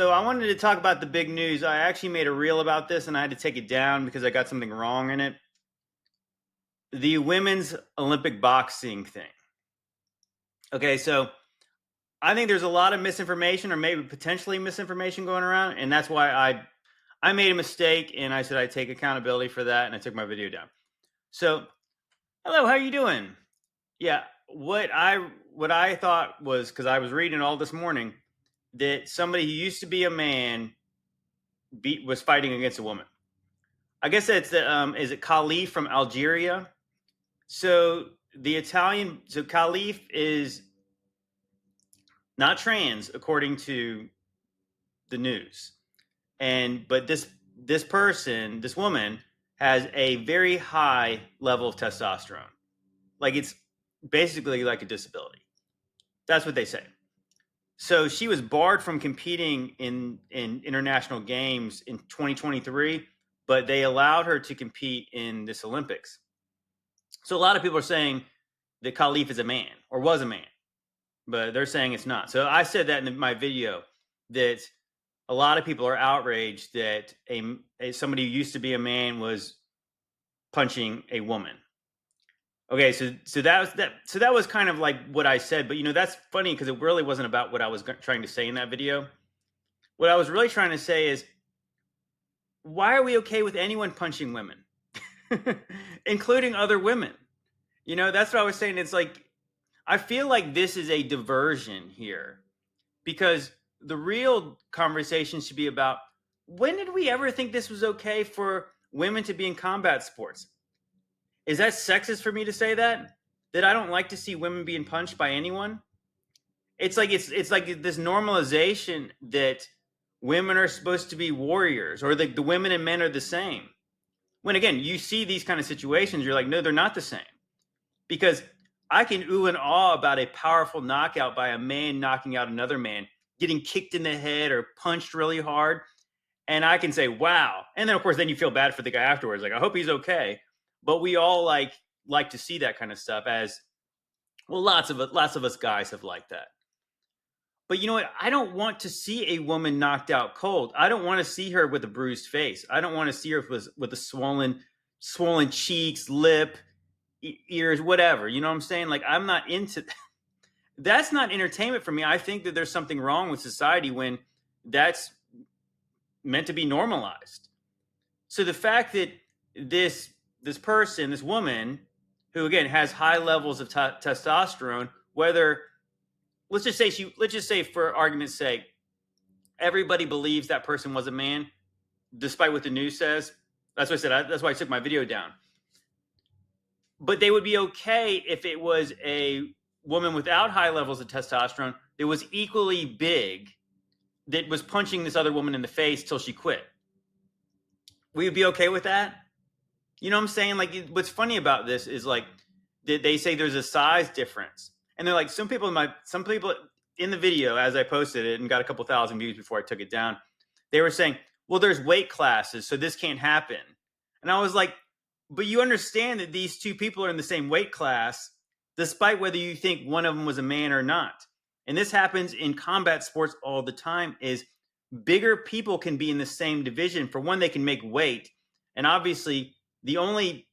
So I wanted to talk about the big news. I actually made a reel about this and I had to take it down because I got something wrong in it. The women's Olympic boxing thing. Okay, so I think there's a lot of misinformation or maybe potentially misinformation going around, and that's why I made a mistake and I said I'd take accountability for that and I took my video down. So, hello, how you doing? Yeah, what I thought was because I was reading all this morning that somebody who used to be a man was fighting against a woman. I guess it's the is it Khalif from Algeria? So Khalif is not trans according to the news, and but this woman has a very high level of testosterone. Like it's basically like a disability. That's what they say. So she was barred from competing in international games in 2023, but they allowed her to compete in this Olympics. So a lot of people are saying that Khalif is a man or was a man, but they're saying it's not. So I said that in my video that a lot of people are outraged that somebody who used to be a man was punching a woman. Okay, so that was kind of like what I said, but that's funny because it really wasn't about what I was trying to say in that video. What I was really trying to say is, why are we okay with anyone punching women, including other women? That's what I was saying. It's like I feel like this is a diversion here because the real conversation should be about, when did we ever think this was okay for women to be in combat sports? Is that sexist for me to say that? That I don't like to see women being punched by anyone? It's like this normalization that women are supposed to be warriors, or the women and men are the same. When again, you see these kind of situations, you're like, no, they're not the same. Because I can ooh and ah about a powerful knockout by a man knocking out another man, getting kicked in the head or punched really hard, and I can say, wow. And then of course, then you feel bad for the guy afterwards. Like, I hope he's okay. But we all like to see that kind of stuff. As well, lots of us guys have liked that. But you know what? I don't want to see a woman knocked out cold. I don't want to see her with a bruised face. I don't want to see her with a swollen cheeks, lip, ears, whatever. You know what I'm saying? Like, I'm not into that's not entertainment for me. I think that there's something wrong with society when that's meant to be normalized. So the fact that this woman, who again has high levels of testosterone, whether let's just say for argument's sake, everybody believes that person was a man, despite what the news says. That's what I said. That's why I took my video down. But they would be okay if it was a woman without high levels of testosterone that was equally big, that was punching this other woman in the face till she quit. We would be okay with that. You know what I'm saying? Like, what's funny about this is like, they say there's a size difference, and they're like, some people in the video, as I posted it and got a couple thousand views before I took it down, they were saying, well, there's weight classes, so this can't happen. And I was like, but you understand that these two people are in the same weight class, despite whether you think one of them was a man or not. And this happens in combat sports all the time. Is bigger people can be in the same division. For one, they can make weight, and obviously the only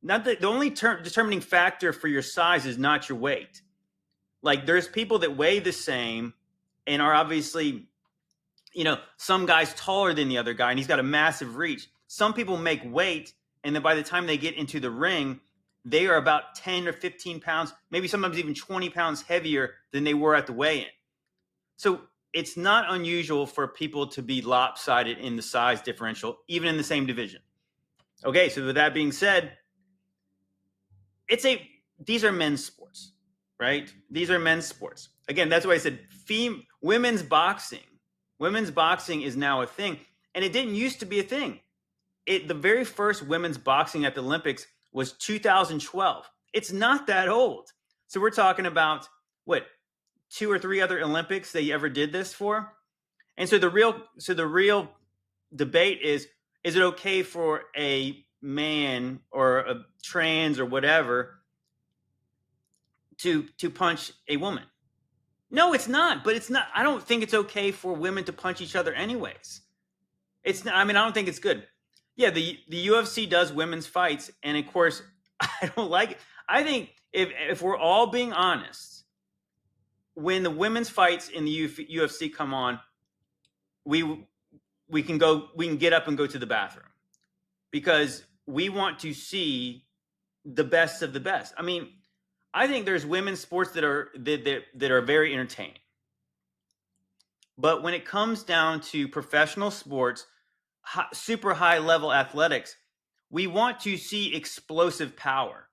determining factor for your size is not your weight. Like, there's people that weigh the same and are obviously, some guy's taller than the other guy and he's got a massive reach. Some people make weight, and then by the time they get into the ring, they are about 10 or 15 pounds, maybe sometimes even 20 pounds heavier than they were at the weigh-in. So it's not unusual for people to be lopsided in the size differential, even in the same division. Okay, so with that being said, these are men's sports, right? These are men's sports. Again, that's why I said women's boxing. Women's boxing is now a thing, and it didn't used to be a thing. The very first women's boxing at the Olympics was 2012. It's not that old. So we're talking about what, 2 or 3 other Olympics they ever did this for? And so the real debate is it okay for a man or a trans or whatever to punch a woman? No, it's not. But it's not. I don't think it's okay for women to punch each other, anyways. It's not. I mean, I don't think it's good. Yeah, the UFC does women's fights, and of course, I don't like it. I think if we're all being honest, when the women's fights in the UFC come on, we we can get up and go to the bathroom because we want to see the best of the best. I mean, I think there's women's sports that are very entertaining. But when it comes down to professional sports, super high level athletics, we want to see explosive power.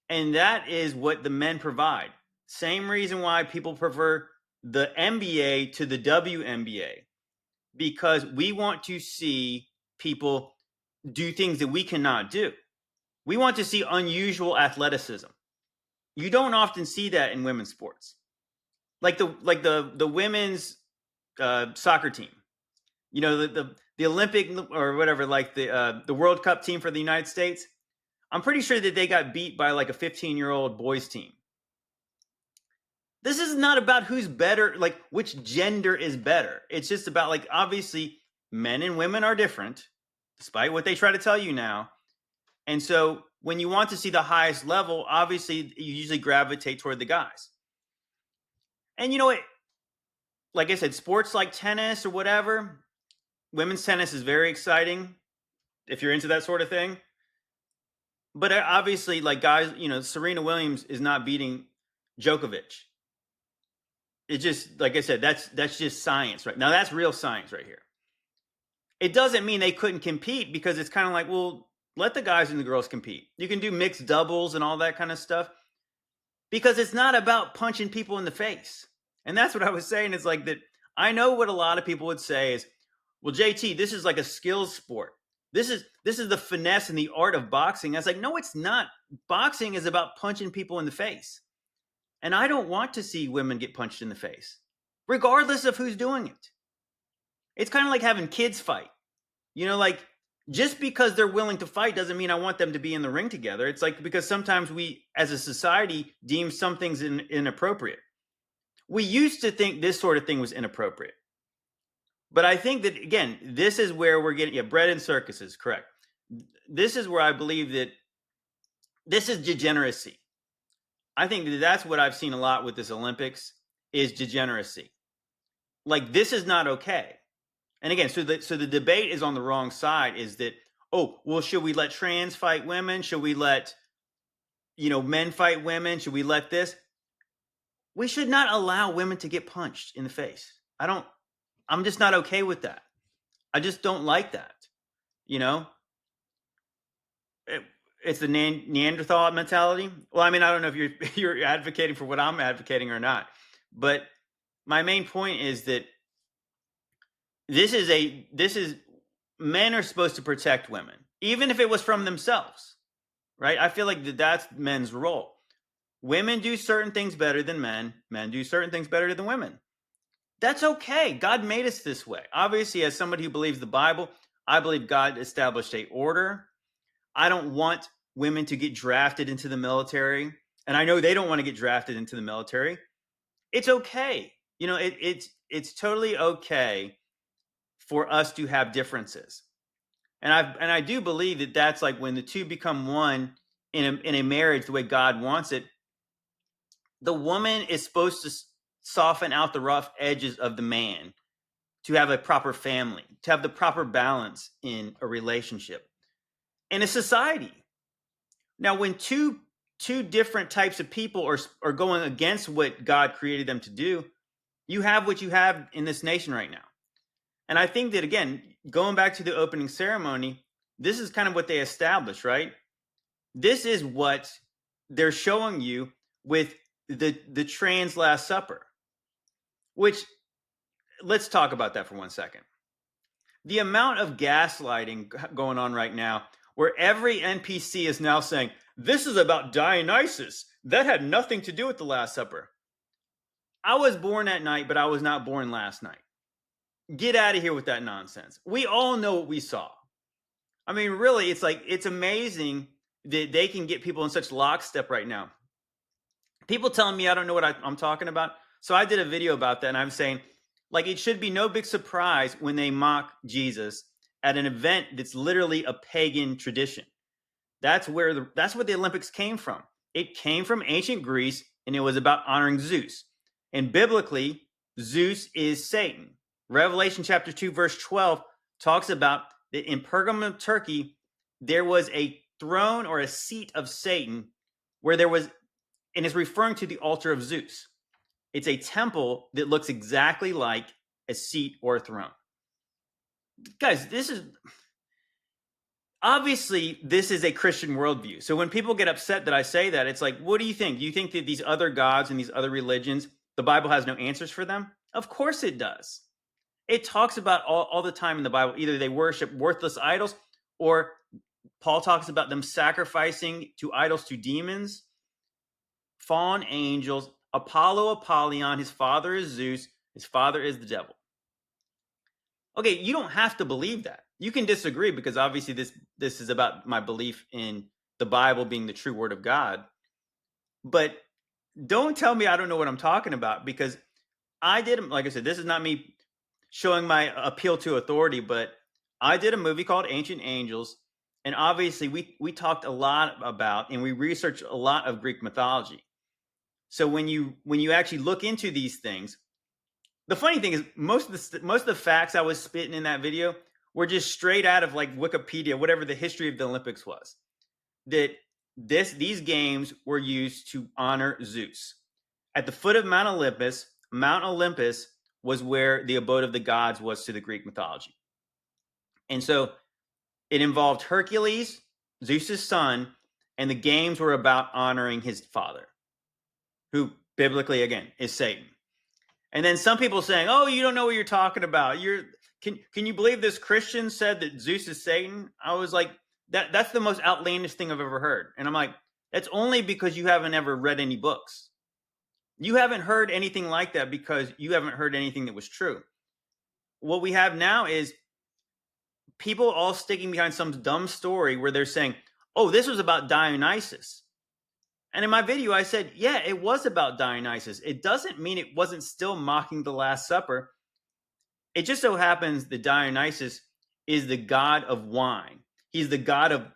And that is what the men provide. Same reason why people prefer the NBA to the WNBA, because we want to see people do things that we cannot do. We want to see unusual athleticism. You don't often see that in women's sports. Like the women's soccer team. You know, the Olympic or whatever, like the World Cup team for the United States. I'm pretty sure that they got beat by like a 15-year-old boys team. This is not about who's better, like which gender is better. It's just about, like, obviously men and women are different, despite what they try to tell you now. And so when you want to see the highest level, obviously you usually gravitate toward the guys. And you know what? Like I said, sports like tennis or whatever, women's tennis is very exciting if you're into that sort of thing. But obviously, like, guys, Serena Williams is not beating Djokovic. It just, like I said, that's just science right now. That's real science right here. It doesn't mean they couldn't compete, because it's kind of like, well, let the guys and the girls compete. You can do mixed doubles and all that kind of stuff, because it's not about punching people in the face. And that's what I was saying. It's like that. I know what a lot of people would say is, well, JT, this is like a skills sport. This is the finesse and the art of boxing. I was like, no, it's not. Boxing is about punching people in the face. And I don't want to see women get punched in the face, regardless of who's doing it. It's kind of like having kids fight. Like, just because they're willing to fight doesn't mean I want them to be in the ring together. It's like, because sometimes we, as a society, deem some things inappropriate. We used to think this sort of thing was inappropriate. But I think that, again, this is where we're getting, bread and circuses, correct. This is where I believe that this is degeneracy. I think that that's what I've seen a lot with this Olympics, is degeneracy. Like, this is not okay. And again, so the debate is on the wrong side, is that, oh, well, should we let trans fight women? Should we let, men fight women? Should we let this? We should not allow women to get punched in the face. I'm just not okay with that. I just don't like that. It's the Neanderthal mentality. Well, I mean, I don't know if you're advocating for what I'm advocating or not, but my main point is that this is men are supposed to protect women, even if it was from themselves, right? I feel like that's men's role. Women do certain things better than men. Men do certain things better than women. That's okay. God made us this way. Obviously, as somebody who believes the Bible, I believe God established a order. I don't want women to get drafted into the military, and I know they don't want to get drafted into the military. It's okay. It's totally okay for us to have differences. And I do believe that that's like when the two become one in a marriage the way God wants it. The woman is supposed to soften out the rough edges of the man to have a proper family, to have the proper balance in a relationship, in a society. Now, when two different types of people are going against what God created them to do, you have what you have in this nation right now. And I think that, again, going back to the opening ceremony, this is kind of what they established, right? This is what they're showing you with the trans Last Supper, which, let's talk about that for 1 second. The amount of gaslighting going on right now, where every NPC is now saying, this is about Dionysus. That had nothing to do with the Last Supper. I was born at night, but I was not born last night. Get out of here with that nonsense. We all know what we saw. I mean, really, it's amazing that they can get people in such lockstep right now. People telling me I don't know what I'm talking about. So I did a video about that, and I'm saying, like, it should be no big surprise when they mock Jesus at an event that's literally a pagan tradition. That's where that's where the Olympics came from. It came from ancient Greece, and it was about honoring Zeus. And biblically, Zeus is Satan. Revelation chapter 2, verse 12 talks about that in Pergamum, Turkey, there was a throne or a seat of Satan where there was, and it's referring to the altar of Zeus. It's a temple that looks exactly like a seat or a throne. Guys, this is obviously this is a Christian worldview. So when people get upset that I say that, it's like, what do you think? Do you think that these other gods and these other religions, the Bible has no answers for them? Of course it does. It talks about all the time in the Bible, either they worship worthless idols, or Paul talks about them sacrificing to idols, to demons, fallen angels, Apollo, Apollyon, his father is Zeus, his father is the devil. Okay, you don't have to believe that. You can disagree, because obviously this is about my belief in the Bible being the true word of God. But don't tell me I don't know what I'm talking about, because I did, like I said, this is not me showing my appeal to authority, but I did a movie called Ancient Angels, and obviously we talked a lot about, and we researched a lot of Greek mythology. So when you actually look into these things, the funny thing is most of the facts I was spitting in that video were just straight out of like Wikipedia, whatever the history of the Olympics was. That these games were used to honor Zeus. At the foot of Mount Olympus was where the abode of the gods was to the Greek mythology. And so it involved Hercules, Zeus's son, and the games were about honoring his father, who biblically, again, is Satan. And then some people saying, "Oh, you don't know what you're talking about. Can you believe this Christian said that Zeus is Satan?" I was like, that's the most outlandish thing I've ever heard. And I'm like, that's only because you haven't ever read any books. You haven't heard anything like that because you haven't heard anything that was true. What we have now is people all sticking behind some dumb story where they're saying, "Oh, this was about Dionysus." And in my video, I said, yeah, it was about Dionysus. It doesn't mean it wasn't still mocking the Last Supper. It just so happens that Dionysus is the god of wine. He's the god of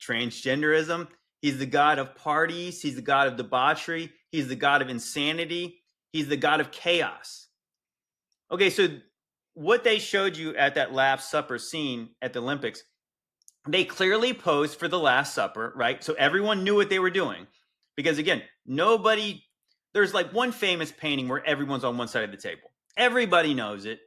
transgenderism. He's the god of parties. He's the god of debauchery. He's the god of insanity. He's the god of chaos. Okay, so what they showed you at that Last Supper scene at the Olympics, they clearly posed for the Last Supper, right? So everyone knew what they were doing. Because again, there's like one famous painting where everyone's on one side of the table. Everybody knows it.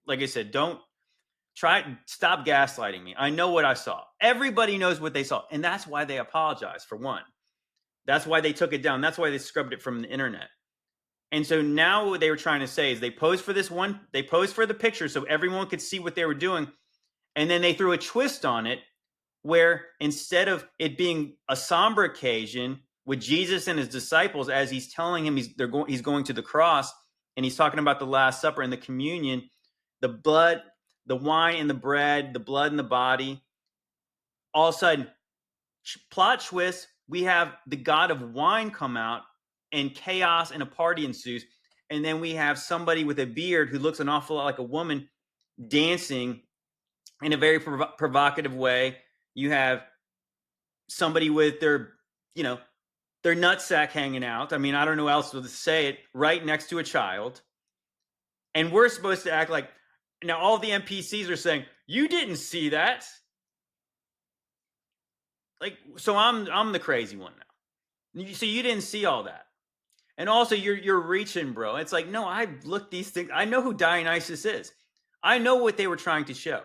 Like I said, stop gaslighting me. I know what I saw. Everybody knows what they saw. And that's why they apologized, for one. That's why they took it down. That's why they scrubbed it from the internet. And so now what they were trying to say is they posed for the picture so everyone could see what they were doing. And then they threw a twist on it where instead of it being a somber occasion with Jesus and his disciples, as he's telling him he's going to the cross, and he's talking about the Last Supper and the communion, the blood, the wine and the bread, the blood and the body. All of a sudden, plot twist, we have the god of wine come out, and chaos and a party ensues. And then we have somebody with a beard who looks an awful lot like a woman dancing in a very provocative way. You have somebody with their nutsack hanging out. I mean, I don't know how else to say it, right next to a child. And we're supposed to act like, now all the NPCs are saying, you didn't see that. Like, so I'm the crazy one now. So you didn't see all that. And also you're reaching, bro. It's like, no, I've looked these things. I know who Dionysus is. I know what they were trying to show.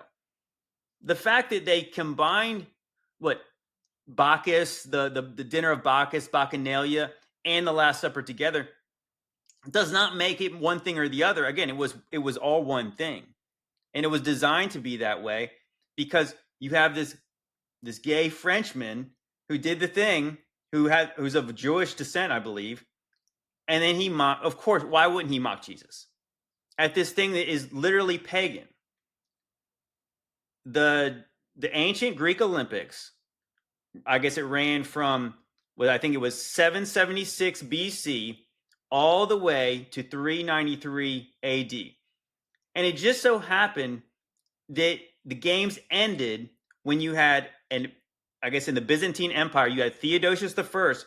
The fact that they combined Bacchus, the dinner of Bacchus, Bacchanalia, and the Last Supper together does not make it one thing or the other. Again, it was all one thing. And it was designed to be that way because you have this gay Frenchman who did the thing, who's of Jewish descent, I believe. And then he mocked, of course, why wouldn't he mock Jesus? At this thing that is literally pagan. The ancient Greek Olympics, I guess it ran from, I think it was 776 BC all the way to 393 AD. And it just so happened that the games ended when you had, and I guess in the Byzantine Empire, you had Theodosius the First,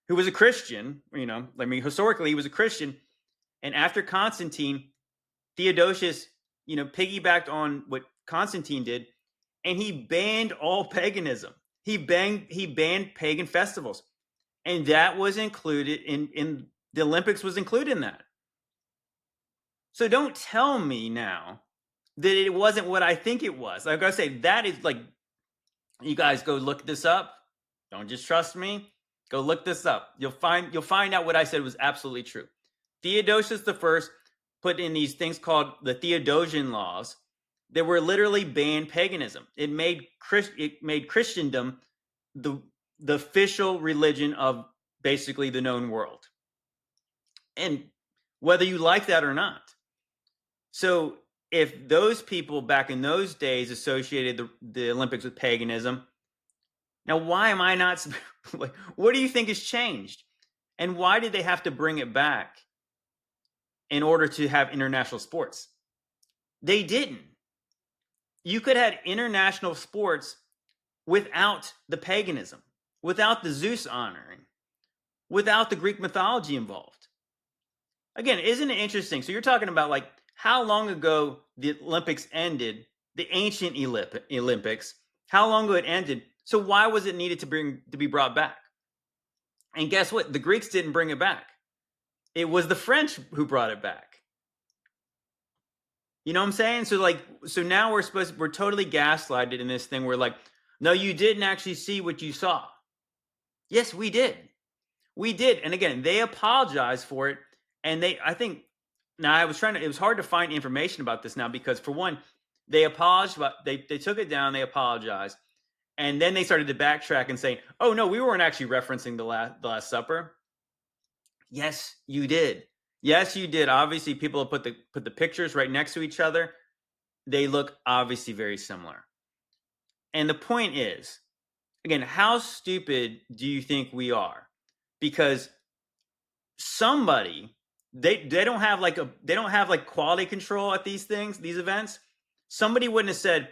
who was a Christian. Historically, he was a Christian. And after Constantine, Theodosius, piggybacked on what Constantine did, and he banned all paganism. He banned pagan festivals, and that was included in the Olympics. Was included in that. So don't tell me now that it wasn't what I think it was. Like I say, that is like, you guys go look this up. Don't just trust me. Go look this up. You'll find out what I said was absolutely true. Theodosius the First put in these things called the Theodosian laws that were literally banned paganism. It made Christendom the official religion of basically the known world. And whether you like that or not. So if those people back in those days associated the Olympics with paganism, now why am I not? Like, what do you think has changed? And why did they have to bring it back in order to have international sports? They didn't. You could have international sports without the paganism, without the Zeus honoring, without the Greek mythology involved. Again, isn't it interesting? So you're talking about like how long ago the Olympics ended, the ancient Olympics, how long ago it ended. So why was it needed to be brought back? And guess what? The Greeks didn't bring it back. It was the French who brought it back. You know what I'm saying? So now we're totally gaslighted in this thing. We're like, no, you didn't actually see what you saw. Yes, we did. We did. And again, they apologized for it. And I think, now it was hard to find information about this now because for one, they apologized, but they took it down, they apologized. And then they started to backtrack and say, oh no, we weren't actually referencing the Last Supper. Yes, you did. Yes, you did. Obviously, people have put the pictures right next to each other. They look obviously very similar. And the point is, again, how stupid do you think we are? Because somebody, they don't have like quality control at these events. Somebody wouldn't have said,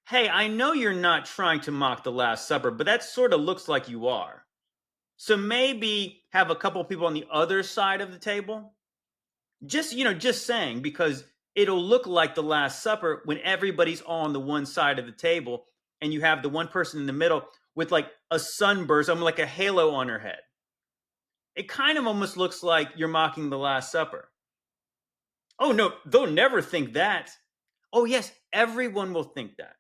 hey, I know you're not trying to mock the Last Supper, but that sort of looks like you are. So maybe have a couple people on the other side of the table. Just saying, because it'll look like the Last Supper when everybody's on the one side of the table and you have the one person in the middle with like a sunburst, like a halo on her head. It kind of almost looks like you're mocking the Last Supper. Oh no, they'll never think that. Oh yes, everyone will think that.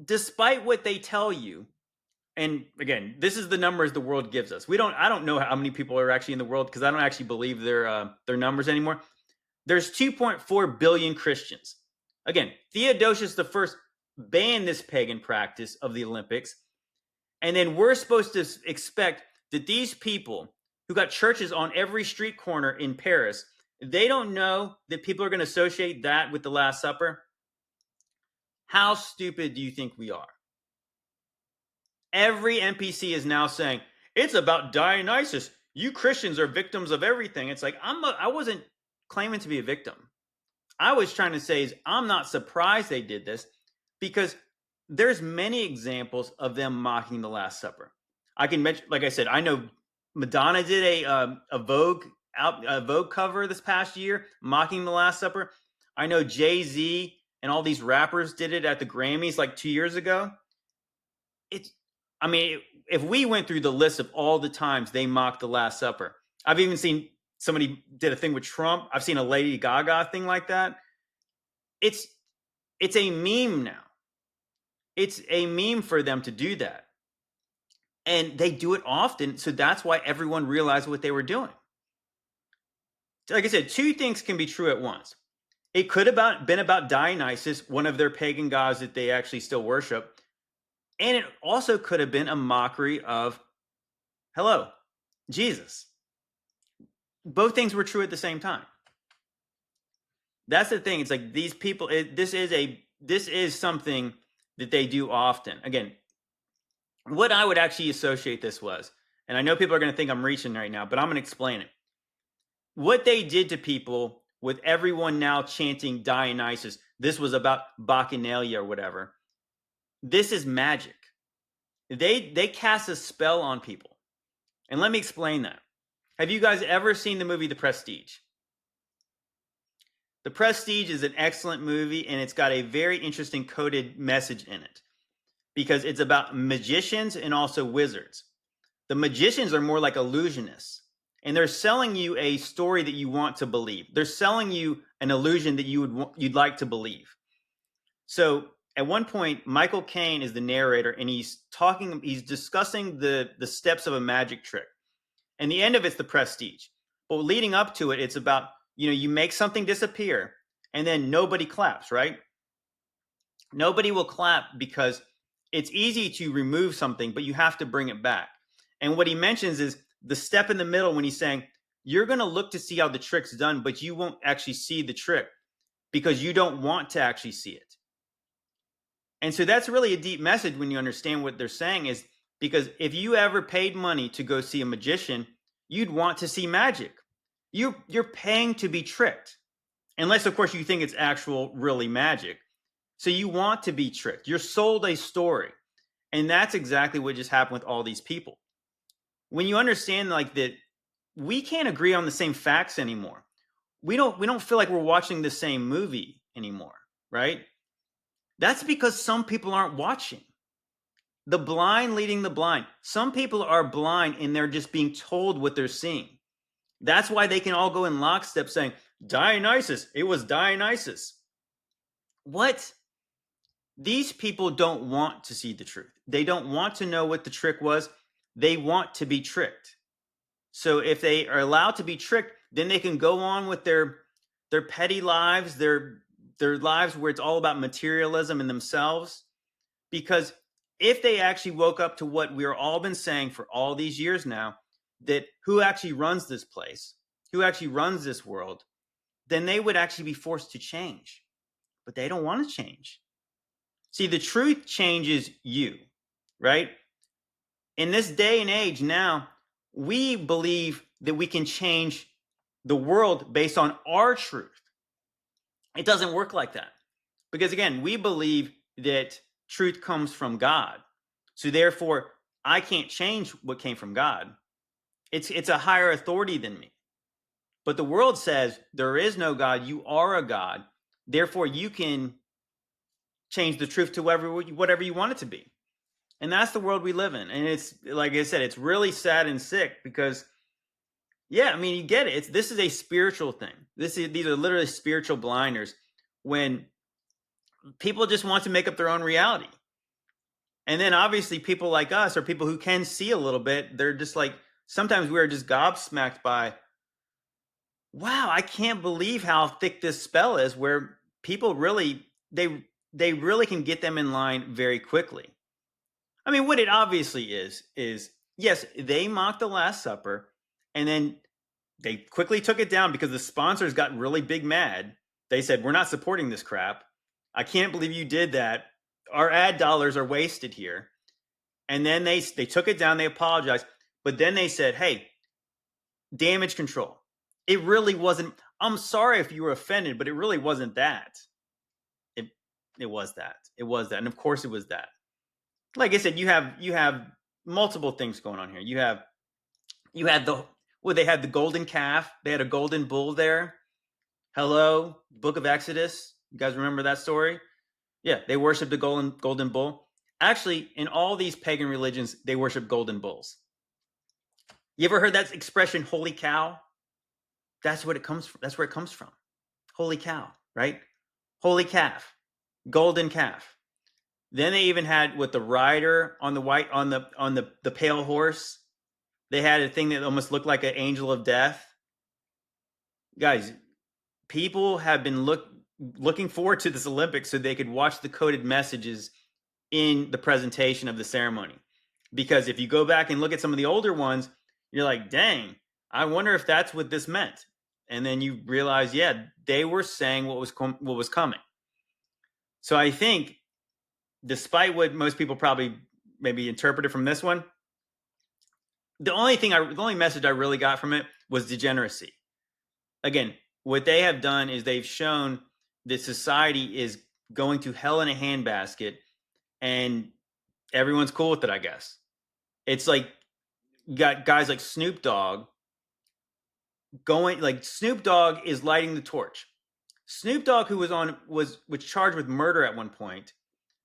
Despite what they tell you, and again, this is the numbers the world gives us. I don't know how many people are actually in the world because I don't actually believe their numbers anymore. There's 2.4 billion Christians. Again, Theodosius the First banned this pagan practice of the Olympics, and then we're supposed to expect that these people who got churches on every street corner in Paris, they don't know that people are going to associate that with the Last Supper. How stupid do you think we are? Every NPC is now saying, it's about Dionysus. You Christians are victims of everything. It's like, I wasn't claiming to be a victim. I was trying to say is I'm not surprised they did this because there's many examples of them mocking the Last Supper. I can mention, like I said, I know Madonna did a Vogue cover this past year mocking the Last Supper. I know Jay-Z and all these rappers did it at the Grammys like 2 years ago. If we went through the list of all the times they mocked the Last Supper, I've even seen somebody did a thing with Trump. I've seen a Lady Gaga thing like that. It's a meme now. It's a meme for them to do that. And they do it often, so that's why everyone realized what they were doing. Like I said, two things can be true at once. It could have been about Dionysus, one of their pagan gods that they actually still worship. And it also could have been a mockery of, hello, Jesus. Both things were true at the same time. That's the thing. It's like these people, this is something that they do often. Again, what I would actually associate this was, and I know people are going to think I'm reaching right now, but I'm going to explain it. what they did to people with everyone now chanting Dionysus, this was about Bacchanalia or whatever. This is magic. They cast a spell on people. And let me explain that. Have you guys ever seen the movie The Prestige? The Prestige is an excellent movie, and it's got a very interesting coded message in it because it's about magicians and also wizards. The magicians are more like illusionists, and they're selling you a story that you want to believe. They're selling you an illusion that you'd like to believe. So at one point, Michael Caine is the narrator, and he's discussing the steps of a magic trick. And the end of it's the prestige. But leading up to it, it's about, you make something disappear, and then nobody claps, right? Nobody will clap because it's easy to remove something, but you have to bring it back. And what he mentions is the step in the middle when he's saying, you're going to look to see how the trick's done, but you won't actually see the trick because you don't want to actually see it. And so that's really a deep message when you understand what they're saying is because if you ever paid money to go see a magician, you'd want to see magic. You're paying to be tricked. Unless, of course, you think it's actual, really magic. So you want to be tricked. You're sold a story. And that's exactly what just happened with all these people. When you understand like that, we can't agree on the same facts anymore. We don't feel like we're watching the same movie anymore, right? That's because some people aren't watching. The blind leading the blind. Some people are blind and they're just being told what they're seeing. That's why they can all go in lockstep saying, Dionysus, it was Dionysus. What? These people don't want to see the truth. They don't want to know what the trick was. They want to be tricked. So if they are allowed to be tricked, then they can go on with their petty lives, their lives where it's all about materialism and themselves. Because if they actually woke up to what we've all been saying for all these years now, that who actually runs this place, who actually runs this world, then they would actually be forced to change. But they don't want to change. See, the truth changes you, right? In this day and age now, we believe that we can change the world based on our truth. It doesn't work like that. Because again, we believe that truth comes from God. So therefore, I can't change what came from God. It's a higher authority than me. But the world says there is no God, you are a God. Therefore, you can change the truth to whatever you want it to be. And that's the world we live in. And it's like I said, it's really sad and sick because yeah, I mean, you get it. This is a spiritual thing. These are literally spiritual blinders when people just want to make up their own reality. And then obviously people like us or people who can see a little bit, they're just like, sometimes we're just gobsmacked by, wow, I can't believe how thick this spell is where people really, they really can get them in line very quickly. I mean, what it obviously is yes, they mocked the Last Supper and then they quickly took it down because the sponsors got really big mad. They said, we're not supporting this crap. I can't believe you did that. Our ad dollars are wasted here. And then they took it down. They apologized. But then they said, hey, damage control. It really wasn't. I'm sorry if you were offended, but it really wasn't that. It was that. It was that. And of course it was that. Like I said, you have multiple things going on here. You had they had the golden calf. They had a golden bull there. Hello, Book of Exodus. You guys remember that story? Yeah, they worship the golden bull. Actually, in all these pagan religions, they worship golden bulls. You ever heard that expression, holy cow? That's what it comes from. That's where it comes from. Holy cow, right? Holy calf, golden calf. Then they even had with the rider on the pale horse. They had a thing that almost looked like an angel of death. Guys, people have been looking forward to this Olympics so they could watch the coded messages in the presentation of the ceremony. Because if you go back and look at some of the older ones, you're like, dang, I wonder if that's what this meant. And then you realize, yeah, they were saying what was coming. So I think, despite what most people probably maybe interpreted from this one, the only message I really got from it was degeneracy. again, what they have done is they've shown that society is going to hell in a handbasket, and everyone's cool with it, I guess. It's like you got guys like Snoop Dogg going, like Snoop Dogg is lighting the torch. Snoop Dogg, who was charged with murder at one point,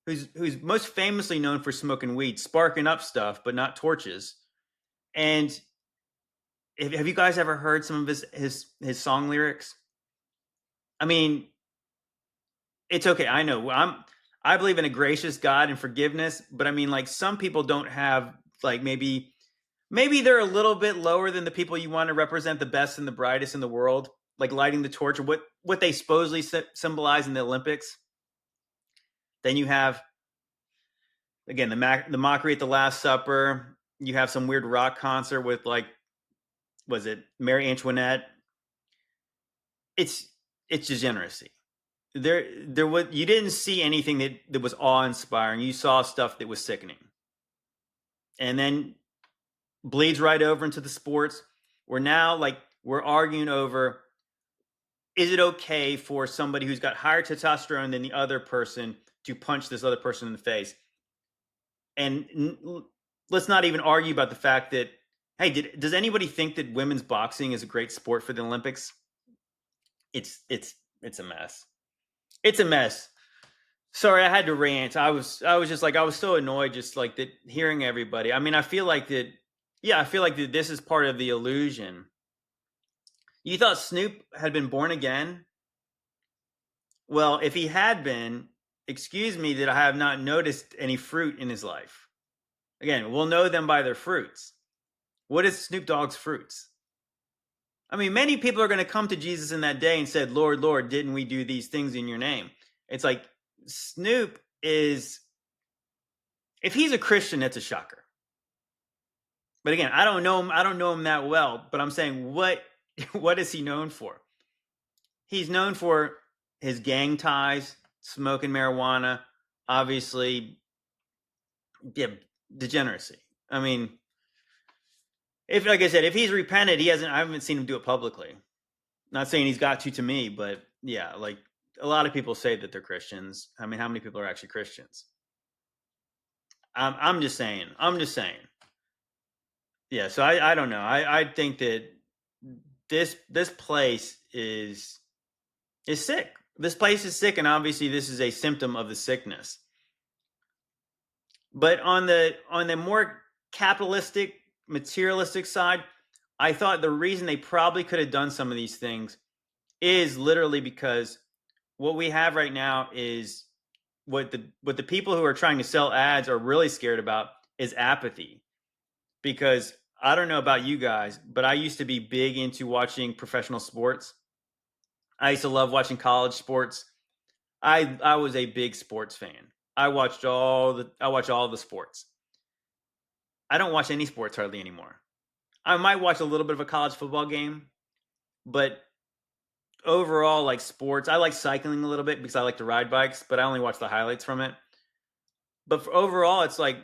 who's most famously known for smoking weed, sparking up stuff, but not torches. And have you guys ever heard some of his song lyrics? I mean, it's okay. I know I believe in a gracious God and forgiveness, but I mean, like some people don't have like maybe they're a little bit lower than the people you want to represent the best and the brightest in the world, like lighting the torch, or what they supposedly symbolize in the Olympics. Then you have again the mockery at the Last Supper. You have some weird rock concert with like, was it Mary Antoinette? It's it's degeneracy. There was, you didn't see anything that was awe inspiring. You saw stuff that was sickening, and then bleeds right over into the sports. We're now like we're arguing over, is it okay for somebody who's got higher testosterone than the other person to punch this other person in the face? And let's not even argue about the fact that, hey, does anybody think that women's boxing is a great sport for the Olympics? It's a mess. It's a mess. Sorry, I had to rant. I was just like I was so annoyed just like that hearing everybody. I mean, I feel like that, yeah, I feel like that this is part of the illusion. You thought Snoop had been born again? Well, if he had been, excuse me that I have not noticed any fruit in his life. Again, we'll know them by their fruits. What is Snoop Dogg's fruits? I mean, many people are going to come to Jesus in that day and said, "Lord, Lord, didn't we do these things in your name?" It's like Snoop is, if he's a Christian, that's a shocker. But again, I don't know him. I don't know him that well. But I'm saying, what is he known for? He's known for his gang ties, smoking marijuana, obviously, yeah, degeneracy. I mean, if like I said, if he's repented, he hasn't. I haven't seen him do it publicly. Not saying he's got to me, but yeah, like a lot of people say that they're Christians. I mean, how many people are actually Christians? I'm just saying. I'm just saying. Yeah. So I don't know. I think that this place is sick. This place is sick, and obviously this is a symptom of the sickness. But on the more capitalistic, materialistic side, I thought the reason they probably could have done some of these things is literally because what we have right now is what the people who are trying to sell ads are really scared about is apathy. Because I don't know about you guys, but I used to be big into watching professional sports. I used to love watching college sports. I was a big sports fan. I watched all the sports. I don't watch any sports hardly anymore. I might watch a little bit of a college football game, but overall, like sports, I like cycling a little bit because I like to ride bikes, but I only watch the highlights from it. But for overall, it's like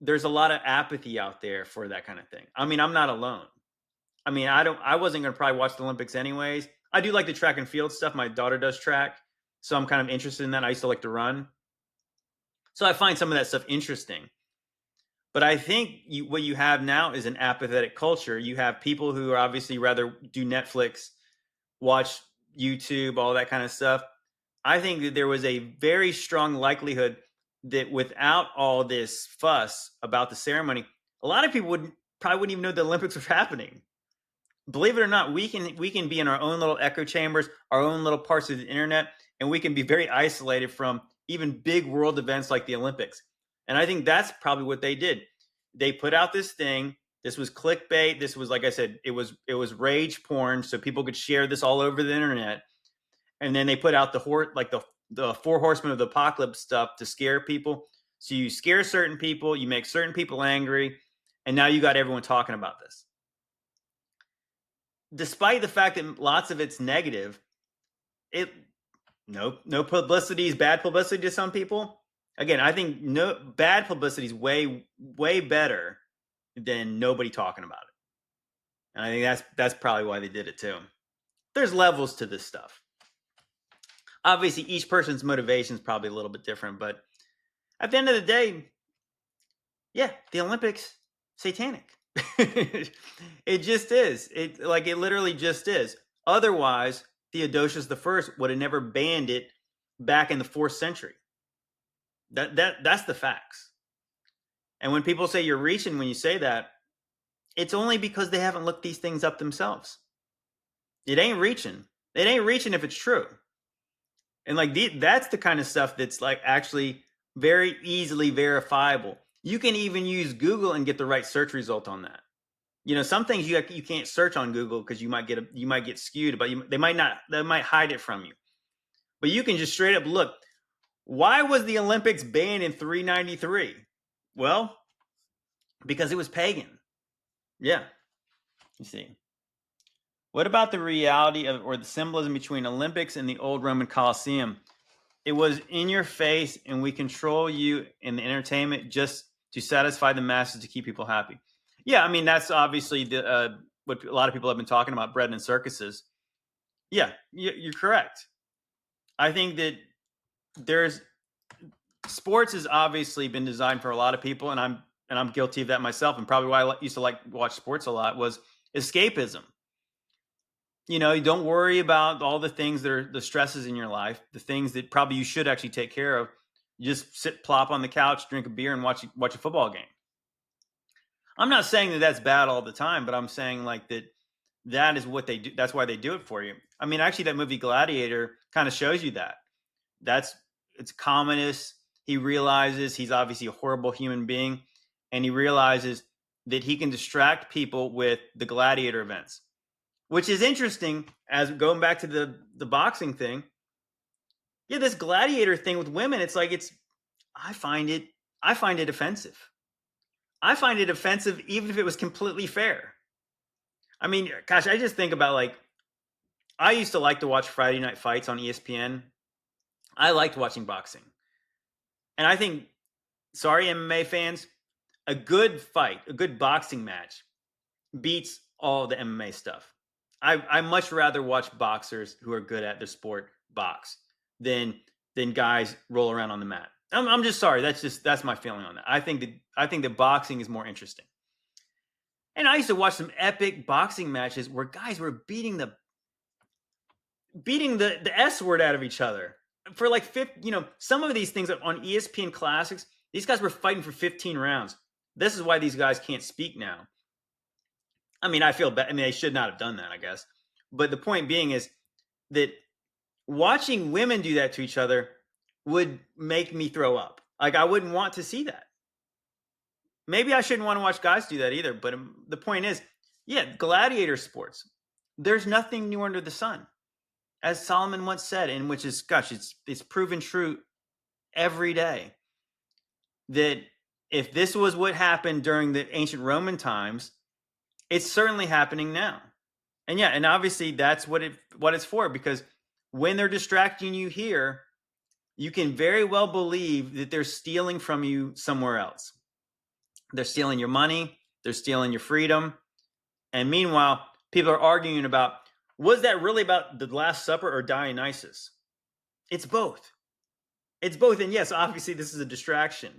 there's a lot of apathy out there for that kind of thing. I mean, I'm not alone. I mean, I wasn't going to probably watch the Olympics anyways. I do like the track and field stuff. My daughter does track, so I'm kind of interested in that. I used to like to run. So I find some of that stuff interesting. But I think what you have now is an apathetic culture. You have people who are obviously rather do Netflix, watch YouTube, all that kind of stuff. I think that there was a very strong likelihood that without all this fuss about the ceremony, a lot of people probably wouldn't even know the Olympics were happening. Believe it or not, we can be in our own little echo chambers, our own little parts of the internet, and we can be very isolated from even big world events like the Olympics. And I think that's probably what they did. They put out this thing. This was clickbait. This was, like I said, it was rage porn, so people could share this all over the internet. And then they put out the four horsemen of the apocalypse stuff to scare people. So you scare certain people, you make certain people angry, and now you got everyone talking about this. Despite the fact that lots of it's negative, it no publicity is bad publicity to some people. Again, I think no bad publicity is way better than nobody talking about it, and I think that's probably why they did it too. there's levels to this stuff. Obviously, each person's motivation is probably a little bit different, but at the end of the day, yeah, the Olympics, satanic. It just is. It literally just is. Otherwise, Theodosius the First would have never banned it back in the 4th century. That's the facts. And when people say you're reaching when you say that, it's only because they haven't looked these things up themselves. It ain't reaching. It ain't reaching if it's true. And that's the kind of stuff that's like actually very easily verifiable. You can even use Google and get the right search result on that. Some things you can't search on Google because you might get skewed, but they might hide it from you. But you can just straight up look. Why was the Olympics banned in 393? Well, because it was pagan. Yeah. You see. What about the reality of or the symbolism between Olympics and the old Roman Colosseum? It was in your face, and we control you in the entertainment just to satisfy the masses to keep people happy. Yeah, I mean that's obviously the what a lot of people have been talking about, bread and circuses. Yeah, you're correct. I think that there's sports has obviously been designed for a lot of people, and I'm guilty of that myself. And probably why I used to watch sports a lot was escapism. You don't worry about all the things that are the stresses in your life, the things that probably you should actually take care of. You just sit plop on the couch, drink a beer, and watch a football game. I'm not saying that that's bad all the time, but I'm saying that is what they do. That's why they do it for you. I mean, actually, that movie Gladiator kind of shows you that. It's communist. He realizes he's obviously a horrible human being, and he realizes that he can distract people with the gladiator events, which is interesting. As going back to the boxing thing, yeah, this gladiator thing with women, I find it offensive. I find it offensive even if it was completely fair. I mean, gosh, I just think about I used to like to watch Friday night fights on ESPN. I liked watching boxing. And I think, sorry, MMA fans, a good fight, a good boxing match beats all the MMA stuff. I much rather watch boxers who are good at their sport box than guys roll around on the mat. I'm just sorry. That's my feeling on that. I think that boxing is more interesting. And I used to watch some epic boxing matches where guys were beating the S word out of each other for some of these things on ESPN Classics. These guys were fighting for 15 rounds. This is why these guys can't speak now. I mean, I feel bad. I mean, they should not have done that, I guess. But the point being is that watching women do that to each other would make me throw up. I wouldn't want to see that. Maybe I shouldn't want to watch guys do that either. But the point is, yeah, gladiator sports. There's nothing new under the sun, as Solomon once said, and which is, gosh, it's proven true every day. That if this was what happened during the ancient Roman times, it's certainly happening now. And yeah, and obviously that's what it's for, because when they're distracting you here, you can very well believe that they're stealing from you somewhere else. They're stealing your money, they're stealing your freedom. And meanwhile, people are arguing about, was that really about the Last Supper or Dionysus? It's both. It's both. And yes, obviously this is a distraction.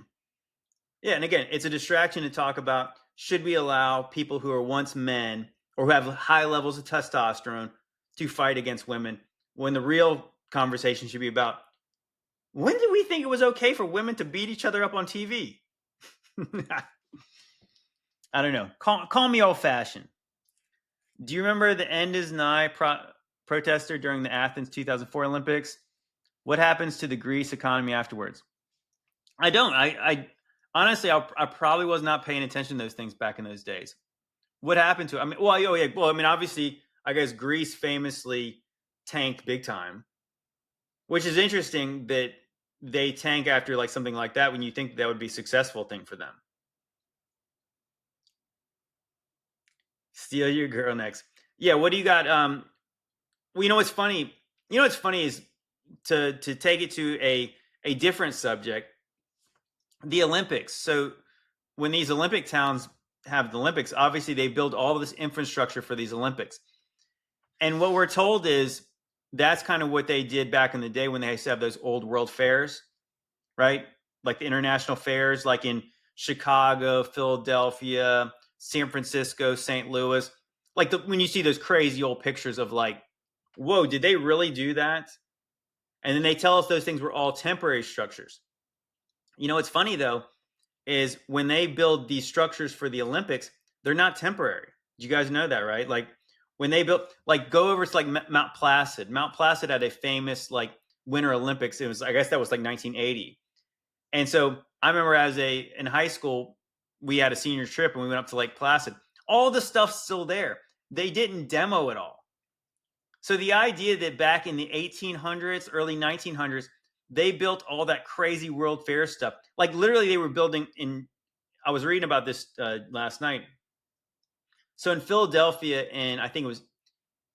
Yeah, and again, it's a distraction to talk about, should we allow people who are once men or who have high levels of testosterone to fight against women, when the real conversation should be about, when did we think it was okay for women to beat each other up on TV? I don't know. Call me old-fashioned. Do you remember the End is Nigh protester during the Athens 2004 Olympics? What happens to the Greece economy afterwards? I don't. I honestly, I probably was not paying attention to those things back in those days. What happened to it? I mean, well, yeah. Well, I mean, obviously, I guess Greece famously tanked big time, which is interesting that they tank after something like that when you think that would be a successful thing for them. Steal your girl next. Yeah, what do you got? Well, what's funny? What's funny is to take it to a different subject, the Olympics. So when these Olympic towns have the Olympics, obviously they build all of this infrastructure for these Olympics. And what we're told is that's kind of what they did back in the day when they used to have those old world fairs, right? Like the international fairs, like in Chicago, Philadelphia, San Francisco, St. Louis. Like when you see those crazy old pictures of like, whoa, did they really do that? And then they tell us those things were all temporary structures. You know, what's funny though is when they build these structures for the Olympics, they're not temporary. You guys know that, right? Like when they built, like go over to like Mount Placid. Mount Placid had a famous like Winter Olympics. It was, I guess that was like 1980. And so I remember in high school, we had a senior trip and we went up to Lake Placid. All the stuff's still there. They didn't demo it all. So the idea that back in the 1800s, early 1900s, they built all that crazy World Fair stuff. Like literally, they were building in. I was reading about this last night. So in Philadelphia, in I think it was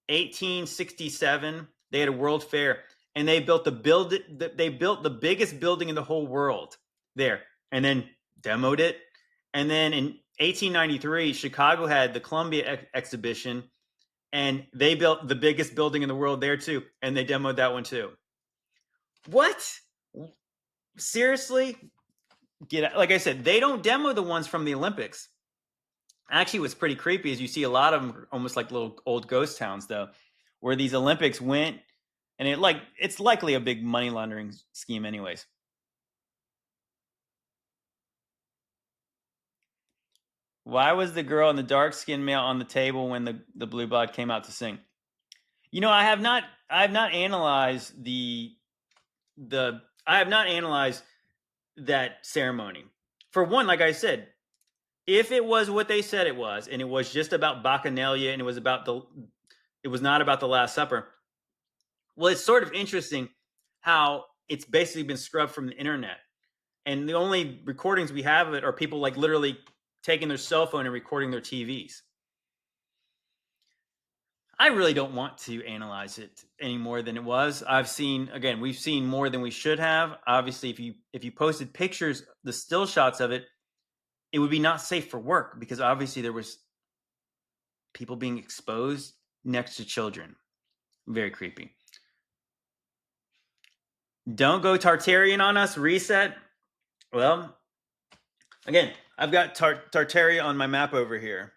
1867, they had a World Fair, and they built They built the biggest building in the whole world there, and then demoed it. And then in 1893, Chicago had the Columbia exhibition, and they built the biggest building in the world there too, and they demoed that one too. What? Seriously? Like I said, they don't demo the ones from the Olympics. Actually, what's pretty creepy is you see a lot of them almost like little old ghost towns, though, where these Olympics went, and it's likely a big money laundering scheme, anyways. Why was the girl and the dark skinned male on the table when the blue blood came out to sing? You know, I have not analyzed I have not analyzed that ceremony. For one, like I said, if it was what they said it was, and it was just about Bacchanalia, and it was not about the Last Supper. Well, it's sort of interesting how it's basically been scrubbed from the internet, and the only recordings we have of it are people like literally taking their cell phone and recording their TVs. I really don't want to analyze it any more than it was. We've seen more than we should have. Obviously, if you posted pictures, the still shots of it, it would be not safe for work because obviously there was people being exposed next to children. Very creepy. Don't go Tartarian on us. Reset. Well, again, I've got Tartaria on my map over here.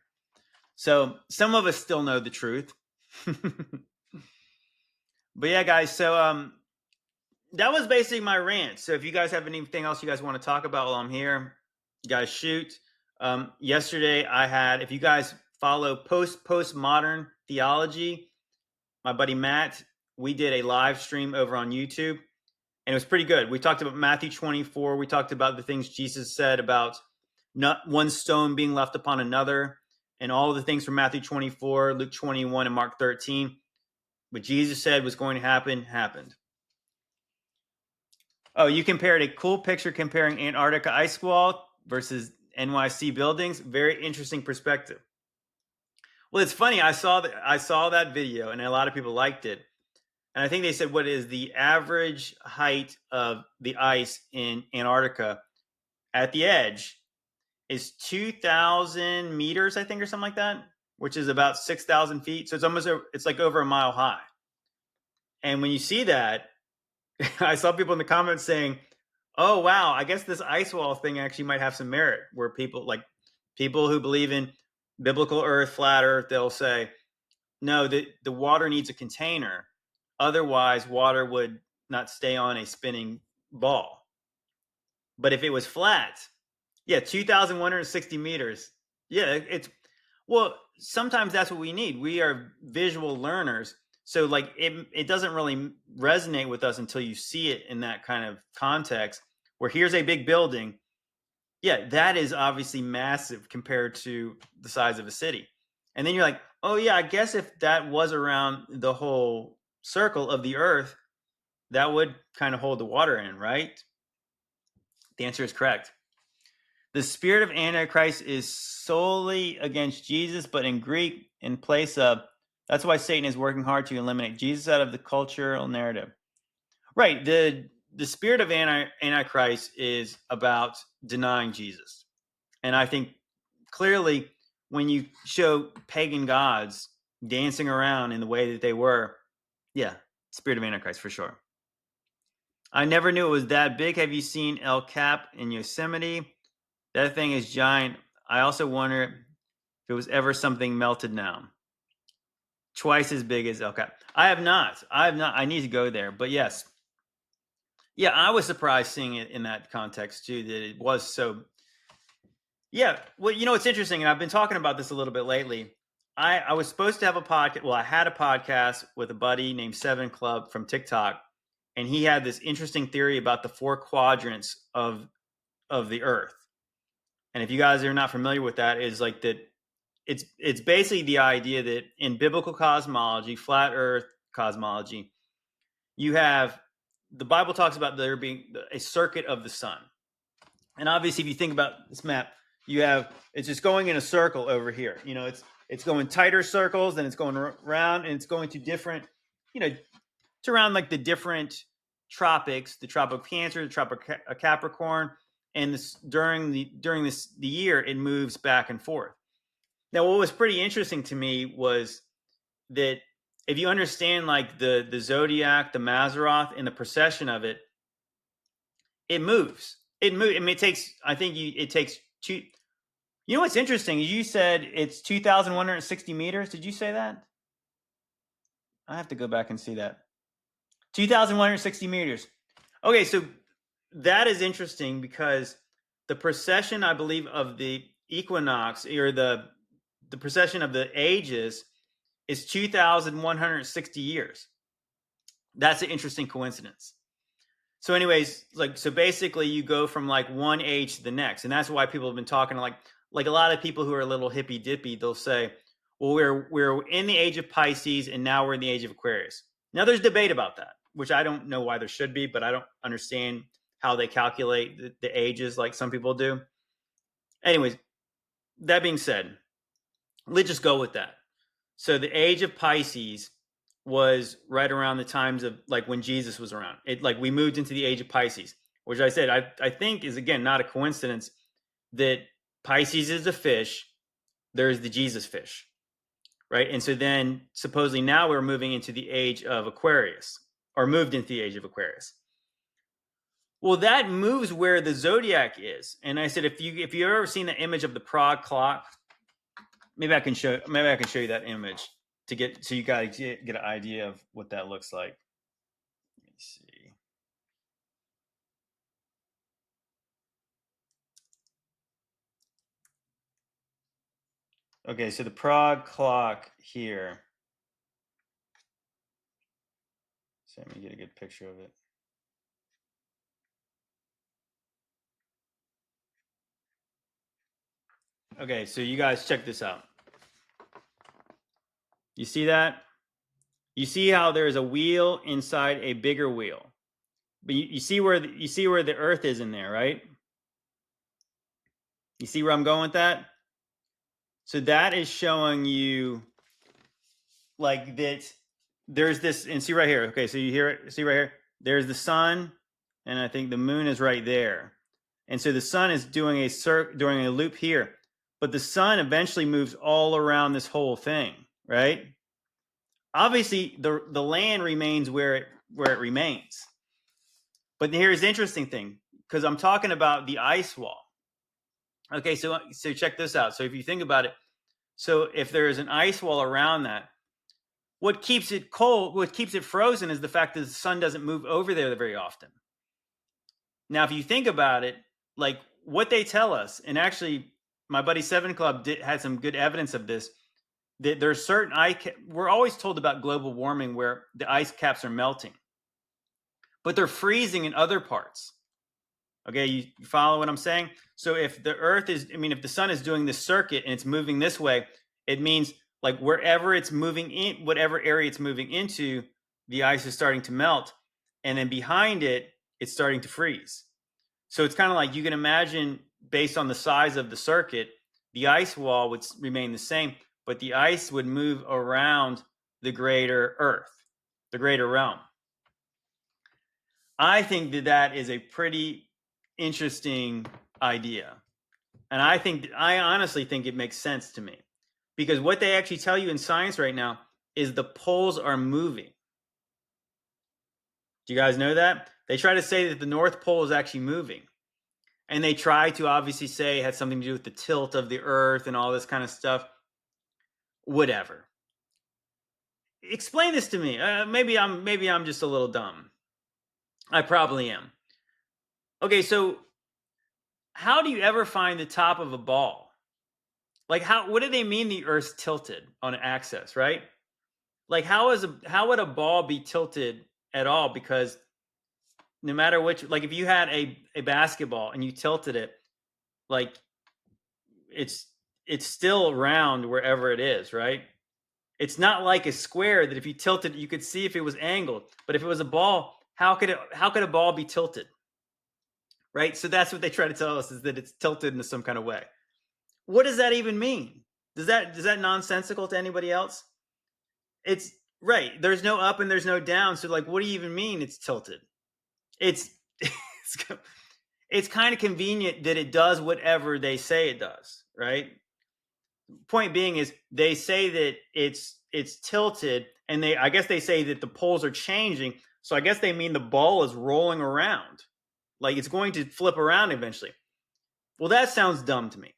So some of us still know the truth. But yeah, guys, so that was basically my rant. So if you guys have anything else you guys want to talk about while I'm here, you guys shoot. Yesterday I had, if you guys follow postmodern theology, my buddy Matt, we did a live stream over on YouTube, and it was pretty good. We talked about Matthew 24. We talked about the things Jesus said about not one stone being left upon another, and all of the things from Matthew 24, Luke 21, and Mark 13. What Jesus said was going to happen, happened. Oh, you compared a cool picture comparing Antarctica ice wall versus NYC buildings. Very interesting perspective. Well, it's funny. I saw that video, and a lot of people liked it. And I think they said, what is the average height of the ice in Antarctica at the edge is 2,000 meters, I think, or something like that, which is about 6,000 feet. So it's like over a mile high. And when you see that, I saw people in the comments saying, oh, wow, I guess this ice wall thing actually might have some merit, where people who believe in biblical earth, flat earth, they'll say, no, the water needs a container. Otherwise, water would not stay on a spinning ball. But if it was flat, yeah, 2,160 meters. Yeah, well, sometimes that's what we need. We are visual learners. So like it doesn't really resonate with us until you see it in that kind of context where here's a big building. Yeah, that is obviously massive compared to the size of a city. And then you're like, oh yeah, I guess if that was around the whole circle of the earth, that would kind of hold the water in, right? The answer is correct. The spirit of Antichrist is solely against Jesus, but in Greek, in place of. That's why Satan is working hard to eliminate Jesus out of the cultural narrative. Right. The spirit of Antichrist is about denying Jesus. And I think clearly when you show pagan gods dancing around in the way that they were. Yeah, Spirit of Antichrist for sure. I never knew it was that big. Have you seen El Cap in Yosemite? That thing is giant. I also wonder if it was ever something melted down. Twice as big as El Cap. I have not. I have not. I need to go there. But yes. Yeah, I was surprised seeing it in that context too, that it was so. Yeah. Well, it's interesting. And I've been talking about this a little bit lately. I was supposed to have a podcast. Well, I had a podcast with a buddy named Seven Club from TikTok. And he had this interesting theory about the four quadrants of the earth. And if you guys are not familiar with that, is like that it's basically the idea that in biblical cosmology, flat earth cosmology, you have the Bible talks about there being a circuit of the sun. And obviously if you think about this map, it's just going in a circle over here. It's going tighter circles, and it's going around, and it's going to different, it's around like the different tropics, the Tropic of Cancer, the Tropic of Capricorn, and during the year it moves back and forth. Now, what was pretty interesting to me was that if you understand like the zodiac, the Mazzaroth, and the precession of it, it moves. It moves. I mean, it takes two. You know what's interesting? You said it's 2,160 meters. Did you say that? I have to go back and see that. 2,160 meters. Okay, so that is interesting because the precession, I believe, of the equinox, or the precession of the ages, is 2,160 years. That's an interesting coincidence. So anyways, so basically you go from like one age to the next. And that's why people have been talking like a lot of people who are a little hippy dippy, they'll say, well, we're in the age of Pisces and now we're in the age of Aquarius. Now there's debate about that, which I don't know why there should be, but I don't understand how they calculate the ages like some people do. Anyways, that being said, let's just go with that. So the age of Pisces was right around the times of like when Jesus was around. We moved into the age of Pisces, which I said I think is, again, not a coincidence that Pisces is a fish. There's the Jesus fish, right? And so then supposedly now we're moving into the age of Aquarius, or moved into the age of Aquarius. Well, that moves where the zodiac is. And I said, if you've ever seen the image of the Prague clock, maybe I can show you that image so you guys get an idea of what that looks like. Let me see. Okay, so the Prague clock here. So let me get a good picture of it. Okay, so you guys check this out. You see that? You see how there's a wheel inside a bigger wheel. But you see where the Earth is in there, right? You see where I'm going with that? So that is showing you like that there's this, and see right here. Okay, so you hear it, see right here? There's the sun, and I think the moon is right there. And so the sun is doing a loop here. But the sun eventually moves all around this whole thing, right? Obviously, the land remains where it remains. But here's the interesting thing, because I'm talking about the ice wall. Okay, so check this out. So if you think about it, so if there is an ice wall around that, what keeps it cold, what keeps it frozen, is the fact that the sun doesn't move over there very often. Now, if you think about it, like what they tell us, and actually my buddy Seven Club had some good evidence of this, that there's certain we're always told about global warming where the ice caps are melting, but they're freezing in other parts. Okay, you follow what I'm saying? So if the Earth if the sun is doing this circuit and it's moving this way, it means like wherever it's moving in, whatever area it's moving into, the ice is starting to melt, and then behind it, it's starting to freeze. So it's kind of like you can imagine, based on the size of the circuit, the ice wall would remain the same, but the ice would move around the greater Earth, the greater realm. I think that is a pretty interesting idea. And I honestly think it makes sense to me. Because what they actually tell you in science right now is the poles are moving. Do you guys know that? They try to say that the North Pole is actually moving. And they try to obviously say it had something to do with the tilt of the earth and all this kind of stuff. Whatever. Explain this to me. Maybe I'm just a little dumb. I probably am. Okay, so how do you ever find the top of a ball? Like what do they mean the earth's tilted on an axis, right? Like how would a ball be tilted at all? Because no matter which, like if you had a basketball and you tilted it, like it's it's still round wherever it is, right? It's not like a square that if you tilted, you could see if it was angled. But if it was a ball, how could a ball be tilted? Right? So that's what they try to tell us, is that it's tilted into some kind of way. What does that even mean? Does that nonsensical to anybody else? It's right. There's no up and there's no down. So like, what do you even mean it's tilted? It's it's, it's kind of convenient that it does whatever they say it does, right? Point being is they say that it's tilted, and I guess they say that the poles are changing. So I guess they mean the ball is rolling around, like it's going to flip around eventually. Well, that sounds dumb to me.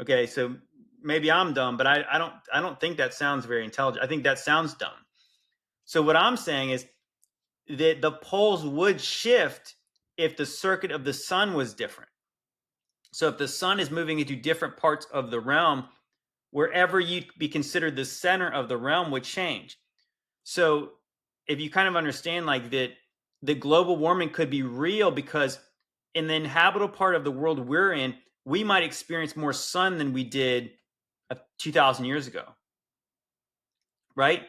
Okay, so maybe I'm dumb, but I don't think that sounds very intelligent. I think that sounds dumb. So what I'm saying is that the poles would shift if the circuit of the sun was different. So if the sun is moving into different parts of the realm, wherever you'd be considered the center of the realm would change. So if you kind of understand like that, the global warming could be real because in the inhabitable part of the world we're in, we might experience more sun than we did 2,000 years ago, right?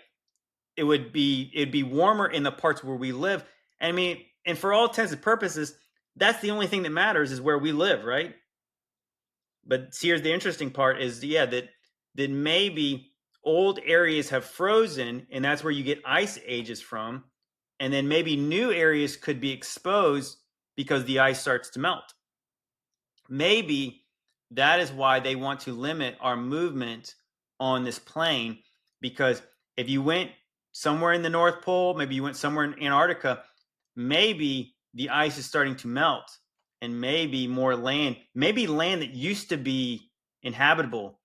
It'd be warmer in the parts where we live. I mean, and for all intents and purposes, that's the only thing that matters is where we live, right? But here's the interesting part is, yeah, that maybe old areas have frozen and that's where you get ice ages from. And then maybe new areas could be exposed because the ice starts to melt. Maybe that is why they want to limit our movement on this plane, because if you went somewhere in the North Pole, maybe you went somewhere in Antarctica, maybe the ice is starting to melt and maybe maybe land that used to be inhabitable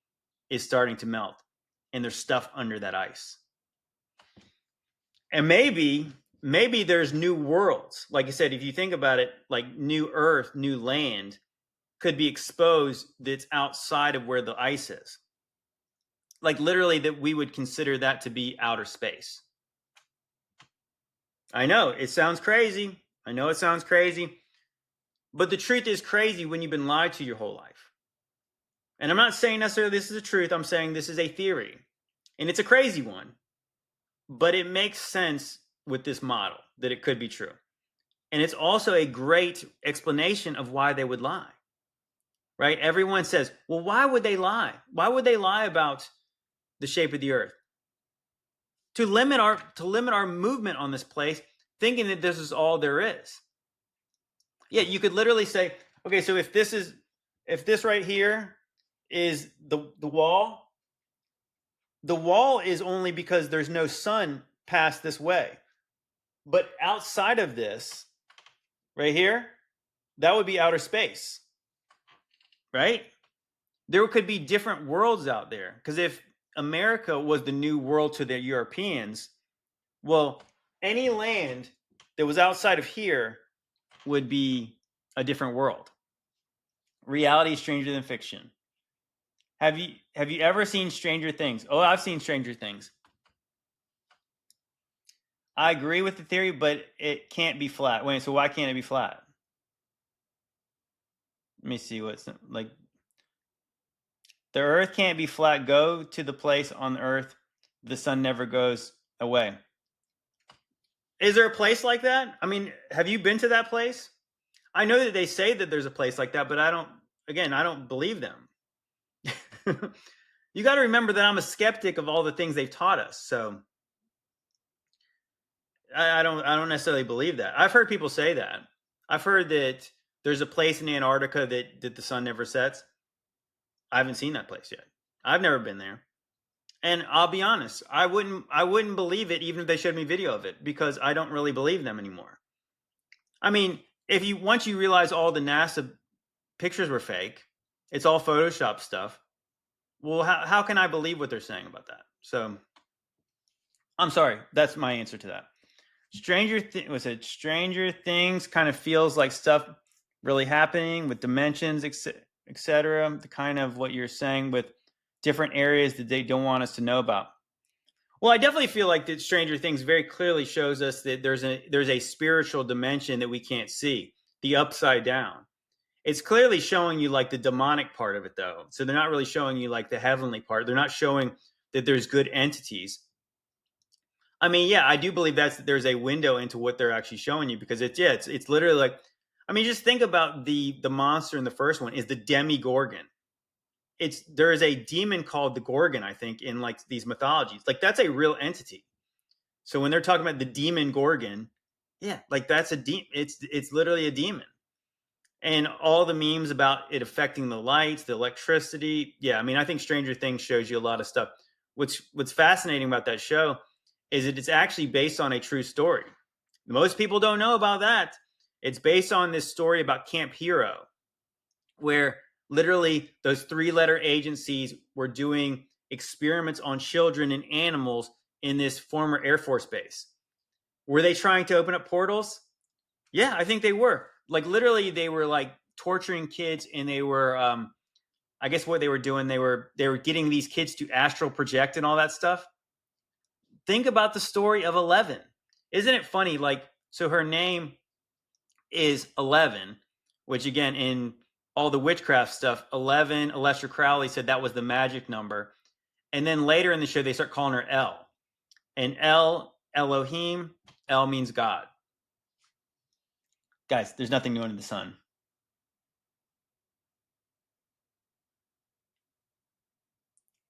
is starting to melt and there's stuff under that ice. And maybe there's new worlds. Like I said, if you think about it, like new earth, new land could be exposed that's outside of where the ice is. Like literally that we would consider that to be outer space. I know it sounds crazy. I know it sounds crazy. But the truth is crazy when you've been lied to your whole life. And I'm not saying necessarily this is the truth. I'm saying this is a theory. And it's a crazy one. But it makes sense with this model that it could be true. And it's also a great explanation of why they would lie. Right? Everyone says, well, why would they lie? Why would they lie about the shape of the earth? To limit our movement on this place, thinking that this is all there is. Yeah, you could literally say, okay, so if this right here is the wall is only because there's no sun past this way. But outside of this, right here, that would be outer space. Right? There could be different worlds out there. Because if America was the new world to the Europeans, well, any land that was outside of here would be a different world. Reality is stranger than fiction. Have you ever seen Stranger Things? Oh, I've seen Stranger Things. I agree with the theory, but it can't be flat. Wait, so why can't it be flat? Let me see what's like. The earth can't be flat. Go to the place on the earth the sun never goes away. Is there a place like that? I mean, have you been to that place? I know that they say that there's a place like that, but I don't believe them. You got to remember that I'm a skeptic of all the things they've taught us. So I don't necessarily believe that. I've heard people say that. I've heard that there's a place in Antarctica that the sun never sets. I haven't seen that place yet. I've never been there. And I'll be honest, I wouldn't believe it even if they showed me video of it, because I don't really believe them anymore. I mean, if you once you realize all the NASA pictures were fake, it's all Photoshop stuff. Well, how can I believe what they're saying about that? So I'm sorry. That's my answer to that. Was it Stranger Things kind of feels like stuff really happening with dimensions, etc. The kind of what you're saying with different areas that they don't want us to know about. Well, I definitely feel like that Stranger Things very clearly shows us that there's a spiritual dimension that we can't see, the upside down. It's clearly showing you like the demonic part of it though. So they're not really showing you like the heavenly part. They're not showing that there's good entities. I mean, yeah, I do believe there's a window into what they're actually showing you, because it's literally like, I mean, just think about the monster in the first one is the Demigorgon. There is a demon called the Gorgon, I think, in like these mythologies. Like that's a real entity. So when they're talking about the demon Gorgon, yeah, like that's a demon. It's literally a demon. And all the memes about it affecting the lights, the electricity. Yeah, I mean, I think Stranger Things shows you a lot of stuff. What's fascinating about that show is that it's actually based on a true story. Most people don't know about that. It's based on this story about Camp Hero, where literally those three-letter agencies were doing experiments on children and animals in this former Air Force base. Were they trying to open up portals? Yeah, I think they were. Like literally, they were like torturing kids, and they were, I guess, what they were doing. They were getting these kids to astral project and all that stuff. Think about the story of 11. Isn't it funny? Like, so her name is 11, which again in all the witchcraft stuff, 11. Aleister Crowley said that was the magic number, and then later in the show they start calling her El, and El Elohim. El means God. Guys, there's nothing new under the sun.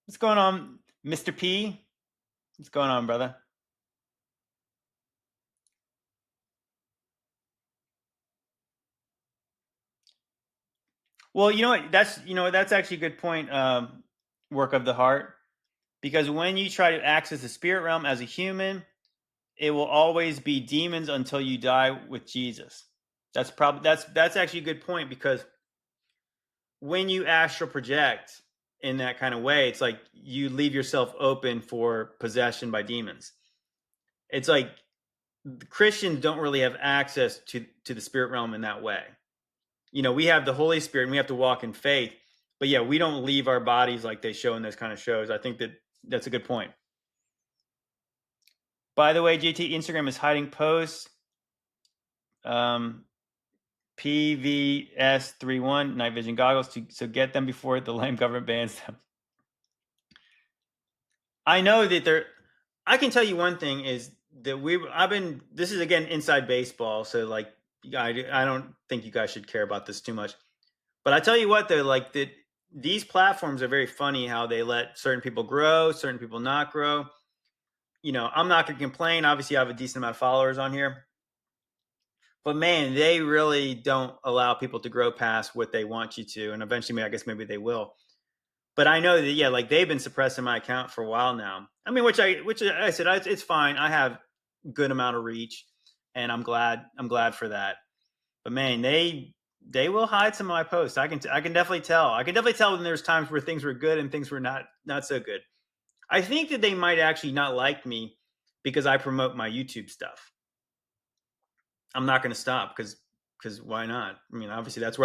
What's going on, Mr. P? What's going on, brother? Well, that's actually a good point. Work of the heart, because when you try to access the spirit realm as a human, it will always be demons until you die with Jesus. That's actually a good point, because when you astral project in that kind of way, it's like you leave yourself open for possession by demons. It's like Christians don't really have access to the spirit realm in that way. We have the Holy Spirit and we have to walk in faith, but yeah, we don't leave our bodies like they show in those kind of shows. I think that's a good point. By the way, JT, Instagram is hiding posts. PVS31 night vision goggles, so get them before the lame government bans them. I know that they're. I can tell you one thing is that I've been. This is again inside baseball, so like I don't think you guys should care about this too much. But I tell you what, though, like that these platforms are very funny. How they let certain people grow, certain people not grow. I'm not going to complain. Obviously, I have a decent amount of followers on here, but man, they really don't allow people to grow past what they want you to, and eventually, I guess maybe they will. But I know that, yeah, like they've been suppressing my account for a while now. I mean, which I said it's fine. I have good amount of reach, and I'm glad for that. But man, they will hide some of my posts. I can definitely tell. I can definitely tell when there's times where things were good and things were not so good. I think that they might actually not like me because I promote my YouTube stuff. I'm not going to stop because why not? I mean, obviously that's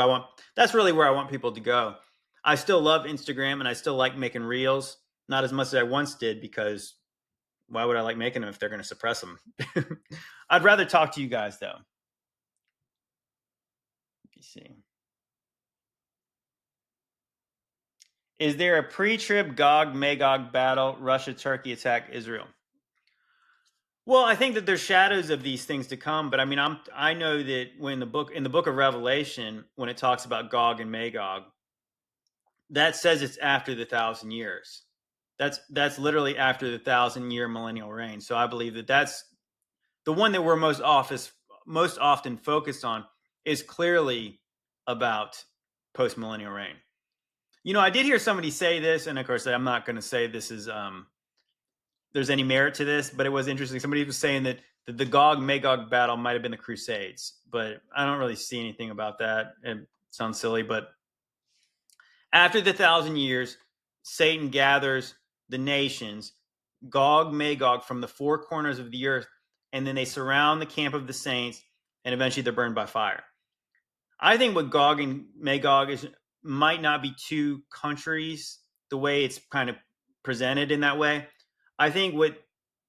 really where I want people to go. I still love Instagram and I still like making reels, not as much as I once did, because why would I like making them if they're going to suppress them? I'd rather talk to you guys though. Let me see. Is there a pre-trib Gog Magog battle? Russia, Turkey attack Israel. Well, I think that there's shadows of these things to come, but I mean, I know that when in the book of Revelation, when it talks about Gog and Magog, that says it's after the 1,000 years. That's literally after the 1,000-year millennial reign. So I believe that that's the one that we're most often focused on, is clearly about post millennial reign. I did hear somebody say this, and of course, I'm not going to say this is there's any merit to this, but it was interesting. Somebody was saying that the Gog Magog battle might have been the Crusades, but I don't really see anything about that. It sounds silly, but after the 1,000 years, Satan gathers the nations, Gog Magog, from the four corners of the earth, and then they surround the camp of the saints, and eventually they're burned by fire. I think what Gog and Magog is might not be two countries the way it's kind of presented in that way. I think what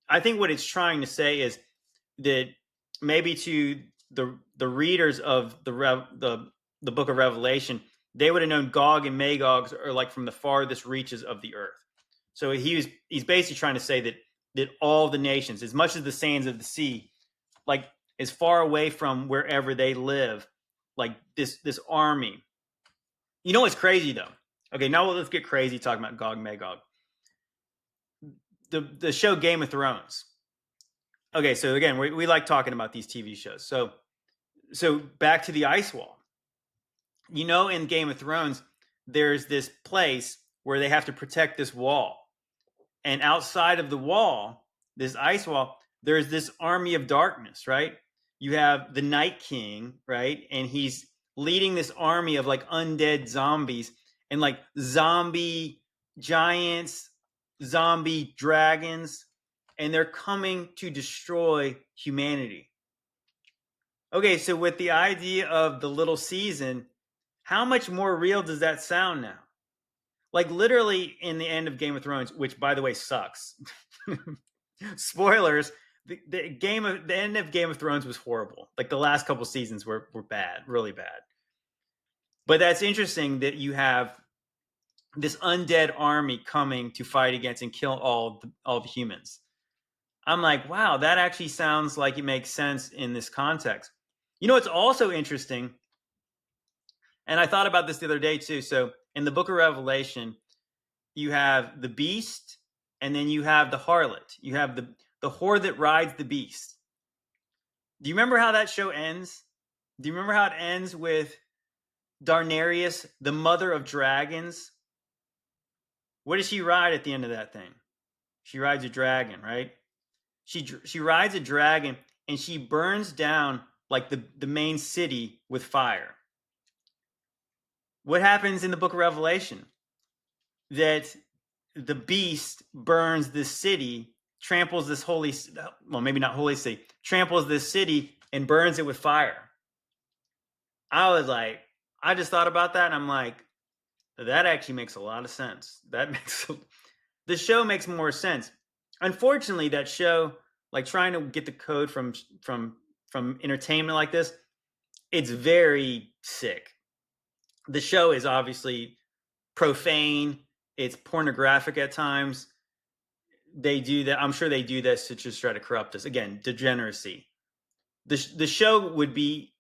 it's trying to say is that maybe to the readers of the book of Revelation, they would have known Gog and Magog are like from the farthest reaches of the earth. So he's basically trying to say that all the nations, as much as the sands of the sea, like as far away from wherever they live, like this army. You know what's crazy though? Okay, now let's get crazy talking about Gog Magog. The show Game of Thrones. Okay, so again, we like talking about these TV shows. So back to the ice wall. You know, in Game of Thrones, there's this place where they have to protect this wall, and outside of the wall, this ice wall, there's this army of darkness, right? You have the Night King, right? And he's leading this army of like undead zombies and like zombie giants, zombie dragons, and they're coming to destroy humanity. Okay, so with the idea of the little season, how much more real does that sound now? Like literally in the end of Game of Thrones, which by the way sucks. Spoilers, the end of Game of Thrones was horrible. Like the last couple seasons were bad, really bad. But that's interesting that you have this undead army coming to fight against and kill all the humans. I'm like, wow, that actually sounds like it makes sense in this context. You know, it's also interesting, and I thought about this the other day too. So in the book of Revelation, you have the beast, and then you have the harlot. You have the whore that rides the beast. Do you remember how that show ends? Do you remember how it ends with Darnarius, the mother of dragons? What does she ride at the end of that thing? She rides a dragon, right? She rides a dragon, and she burns down like the main city with fire. What happens in the book of Revelation? That the beast burns this city, tramples this holy, well, maybe not holy city, tramples this city and burns it with fire. I was like, I just thought about that, and I'm like, that actually makes a lot of sense. The show makes more sense. Unfortunately, that show, like trying to get the code from entertainment like this, it's very sick. The show is obviously profane. It's pornographic at times. They do that. I'm sure they do this to just try to corrupt us. Again, degeneracy. The show would be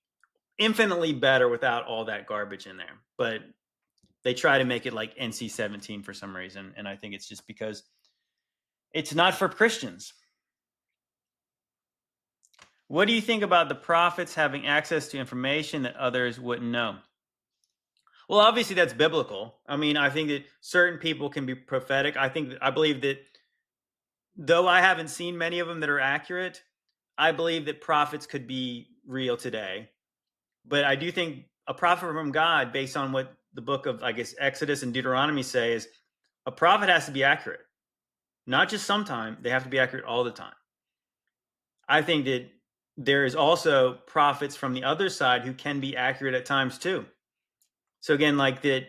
infinitely better without all that garbage in there. But they try to make it like NC-17 for some reason, and I think it's just because it's not for Christians. What do you think about the prophets having access to information that others wouldn't know? Well, obviously that's biblical. I mean, I think that certain people can be prophetic. I believe that though I haven't seen many of them that are accurate, I believe that prophets could be real today. But I do think a prophet from God, based on what the book of, I guess, Exodus and Deuteronomy say, is a prophet has to be accurate. Not just sometime, they have to be accurate all the time. I think that there is also prophets from the other side who can be accurate at times too. So again, like that,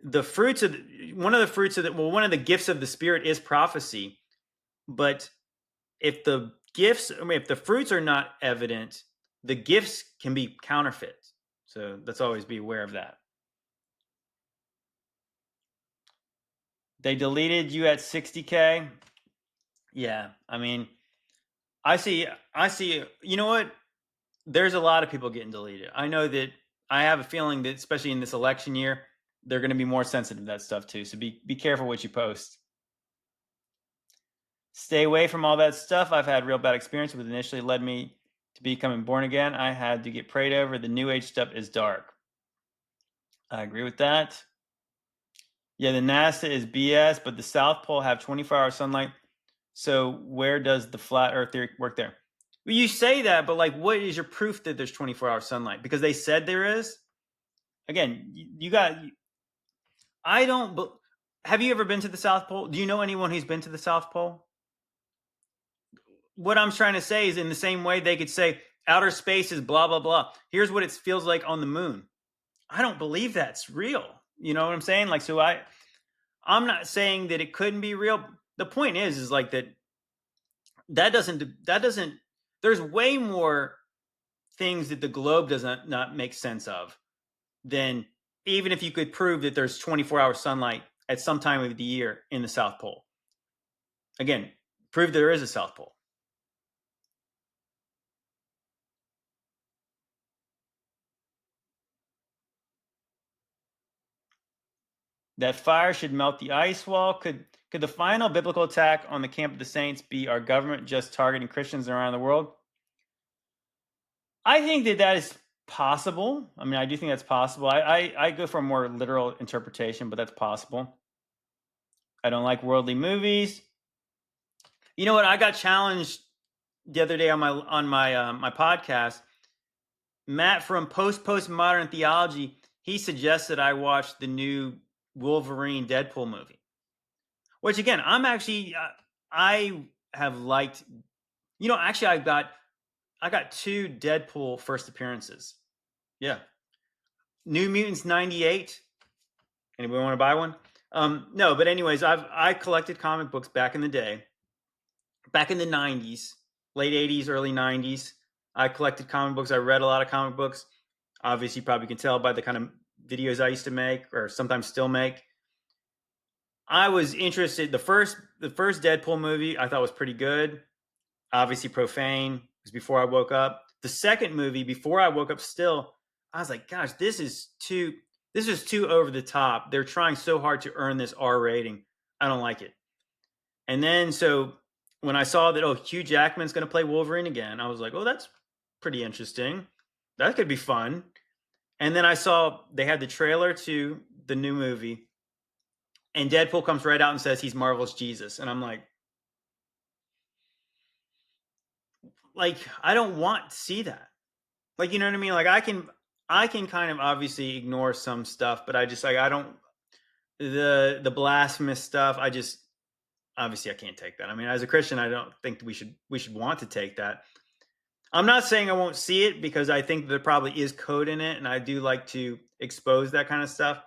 one of the gifts of the Spirit is prophecy. But if the fruits are not evident, the gifts can be counterfeit. So let's always be aware of that. They deleted you at 60K. Yeah, I mean, I see. You know what? There's a lot of people getting deleted. I know that. I have a feeling that, especially in this election year, they're going to be more sensitive to that stuff too. So be careful what you post. Stay away from all that stuff. I've had real bad experience with. Initially led me to becoming born again. I had to get prayed over. The New Age stuff is dark. I agree with that. Yeah, the NASA is BS, but the South Pole have 24-hour sunlight. So where does the flat Earth theory work there? Well, you say that, but like, what is your proof that there's 24-hour sunlight? Because they said there is. Again, you got. I don't. Have you ever been to the South Pole? Do you know anyone who's been to the South Pole? What I'm trying to say is, in the same way they could say outer space is blah blah blah. Here's what it feels like on the moon. I don't believe that's real. You know what I'm saying? Like, so I'm not saying that it couldn't be real. The point is like that doesn't. There's way more things that the globe doesn't not make sense of than even if you could prove that there's 24-hour sunlight at some time of the year in the South Pole. Again, prove there is a South Pole. That fire should melt the ice wall. Could the final biblical attack on the camp of the saints be our government just targeting Christians around the world? I think that is possible. I mean, I do think that's possible. I go for a more literal interpretation, but that's possible. I don't like worldly movies. You know what? I got challenged the other day on my podcast. Matt from Postmodern Theology, he suggested I watch the new Wolverine Deadpool movie. Which again, I have liked. Actually, I got two Deadpool first appearances. Yeah, New Mutants '98. Anybody want to buy one? No, but anyways, I collected comic books back in the day, back in the '90s, late '80s, early '90s. I collected comic books. I read a lot of comic books. Obviously, you probably can tell by the kind of videos I used to make, or sometimes still make. I was interested. The first Deadpool movie I thought was pretty good. Obviously profane. It was before I woke up. The second movie, before I woke up, still, I was like, gosh, this is too over the top. They're trying so hard to earn this R rating. I don't like it. And then so when I saw that, Hugh Jackman's going to play Wolverine again, I was like, oh, that's pretty interesting. That could be fun. And then I saw they had the trailer to the new movie, and Deadpool comes right out and says he's Marvel's Jesus, and I'm like, I don't want to see that. Like, you know what I mean? Like, I can kind of obviously ignore some stuff, but I just like I don't the blasphemous stuff. I just obviously I can't take that. I mean, as a Christian, I don't think we should want to take that. I'm not saying I won't see it because I think there probably is code in it, and I do like to expose that kind of stuff.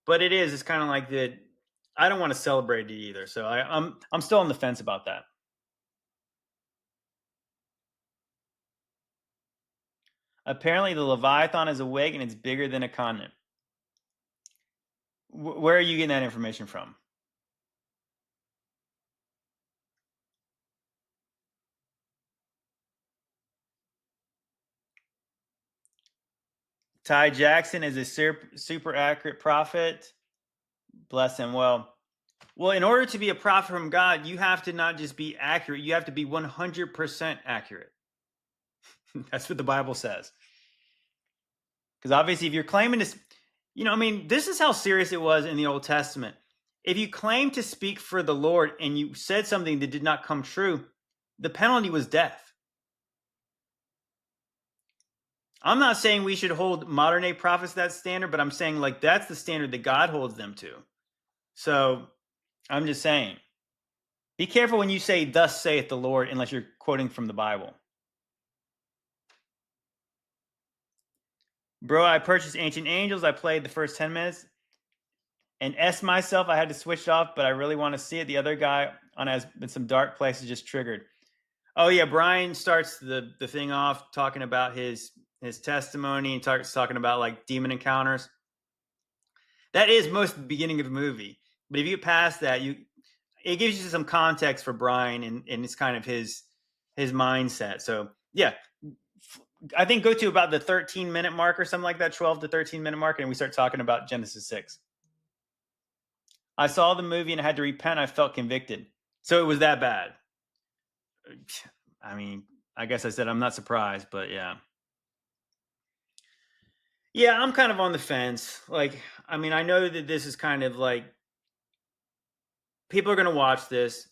But it's kind of like that. I don't want to celebrate it either. So I'm still on the fence about that. Apparently, the Leviathan is awake and it's bigger than a continent. Where are you getting that information from? Ty Jackson is a super accurate prophet. Bless him. Well, in order to be a prophet from God, you have to not just be accurate, you have to be 100% accurate. That's what the Bible says. Because obviously, if you're claiming to, I mean, this is how serious it was in the Old Testament. If you claim to speak for the Lord and you said something that did not come true, the penalty was death. I'm not saying we should hold modern day prophets to that standard, but I'm saying like that's the standard that God holds them to. So I'm just saying, be careful when you say, "Thus saith the Lord," unless you're quoting from the Bible. Bro, I purchased Ancient Angels. I played the first 10 minutes and S myself. I had to switch it off, but I really want to see it. The other guy on has been some dark places just triggered. Oh yeah, Brian starts the thing off talking about his testimony and talking about like demon encounters. That is most the beginning of the movie. But if you get past that, it gives you some context for Brian and it's kind of his mindset. So yeah, I think go to about the 13-minute mark or something like that, 12 to 13-minute mark, and we start talking about Genesis 6. I saw the movie and I had to repent. I felt convicted. So it was that bad. I mean, I guess I said I'm not surprised, but yeah. Yeah, I'm kind of on the fence. Like, I mean, I know that this is kind of like people are going to watch this.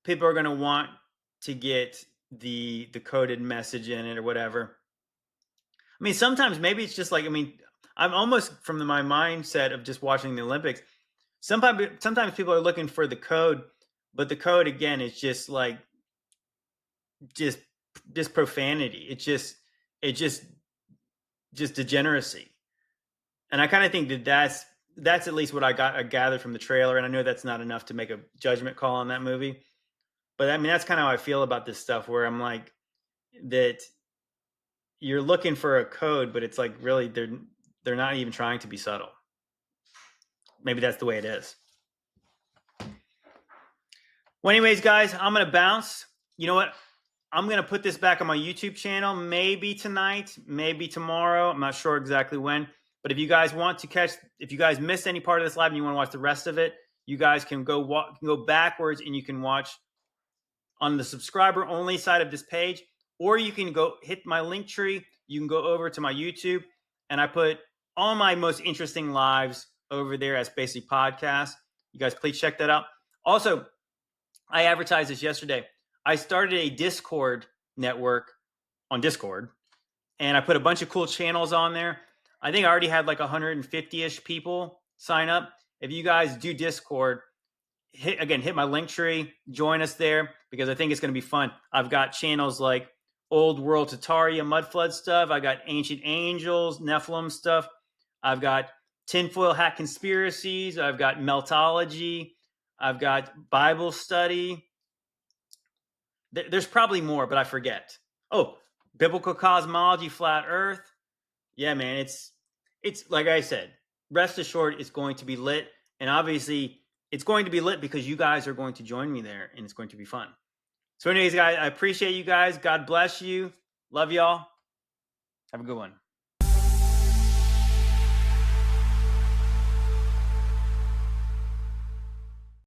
people are going to want to get the coded message in it or whatever. I mean, sometimes maybe it's just like, I mean, I'm almost from my mindset of just watching the Olympics. Sometimes people are looking for the code, but the code again is just like just just profanity. It's just degeneracy. And I kind of think that that's at least what I gathered from the trailer. And I know that's not enough to make a judgment call on that movie, but I mean that's kind of how I feel about this stuff. Where I'm like that you're looking for a code, but it's like really they're not even trying to be subtle. Maybe that's the way it is. Well, anyways, guys, I'm gonna bounce. You know what? I'm gonna put this back on my YouTube channel, maybe tonight, maybe tomorrow. I'm not sure exactly when. But if you guys want to if you guys missed any part of this live and you want to watch the rest of it, you guys can go backwards and you can watch on the subscriber only side of this page, or you can go hit my link tree. You can go over to my YouTube, and I put all my most interesting lives over there as basically podcasts. You guys please check that out. Also, I advertised this yesterday. I started a Discord network on Discord, and I put a bunch of cool channels on there. I think I already had like 150-ish people sign up. If you guys do Discord, hit my link tree, join us there, because I think it's going to be fun. I've got channels like Old World Tataria Mudflood stuff. I got Ancient Angels, Nephilim stuff. I've got Tinfoil Hat Conspiracies. I've got Meltology. I've got Bible study. There's probably more, but I forget. Oh, Biblical Cosmology, Flat Earth. Yeah, man, it's like I said, rest assured it's going to be lit. And obviously it's going to be lit because you guys are going to join me there and it's going to be fun. So anyways, guys, I appreciate you guys. God bless you. Love y'all. Have a good one.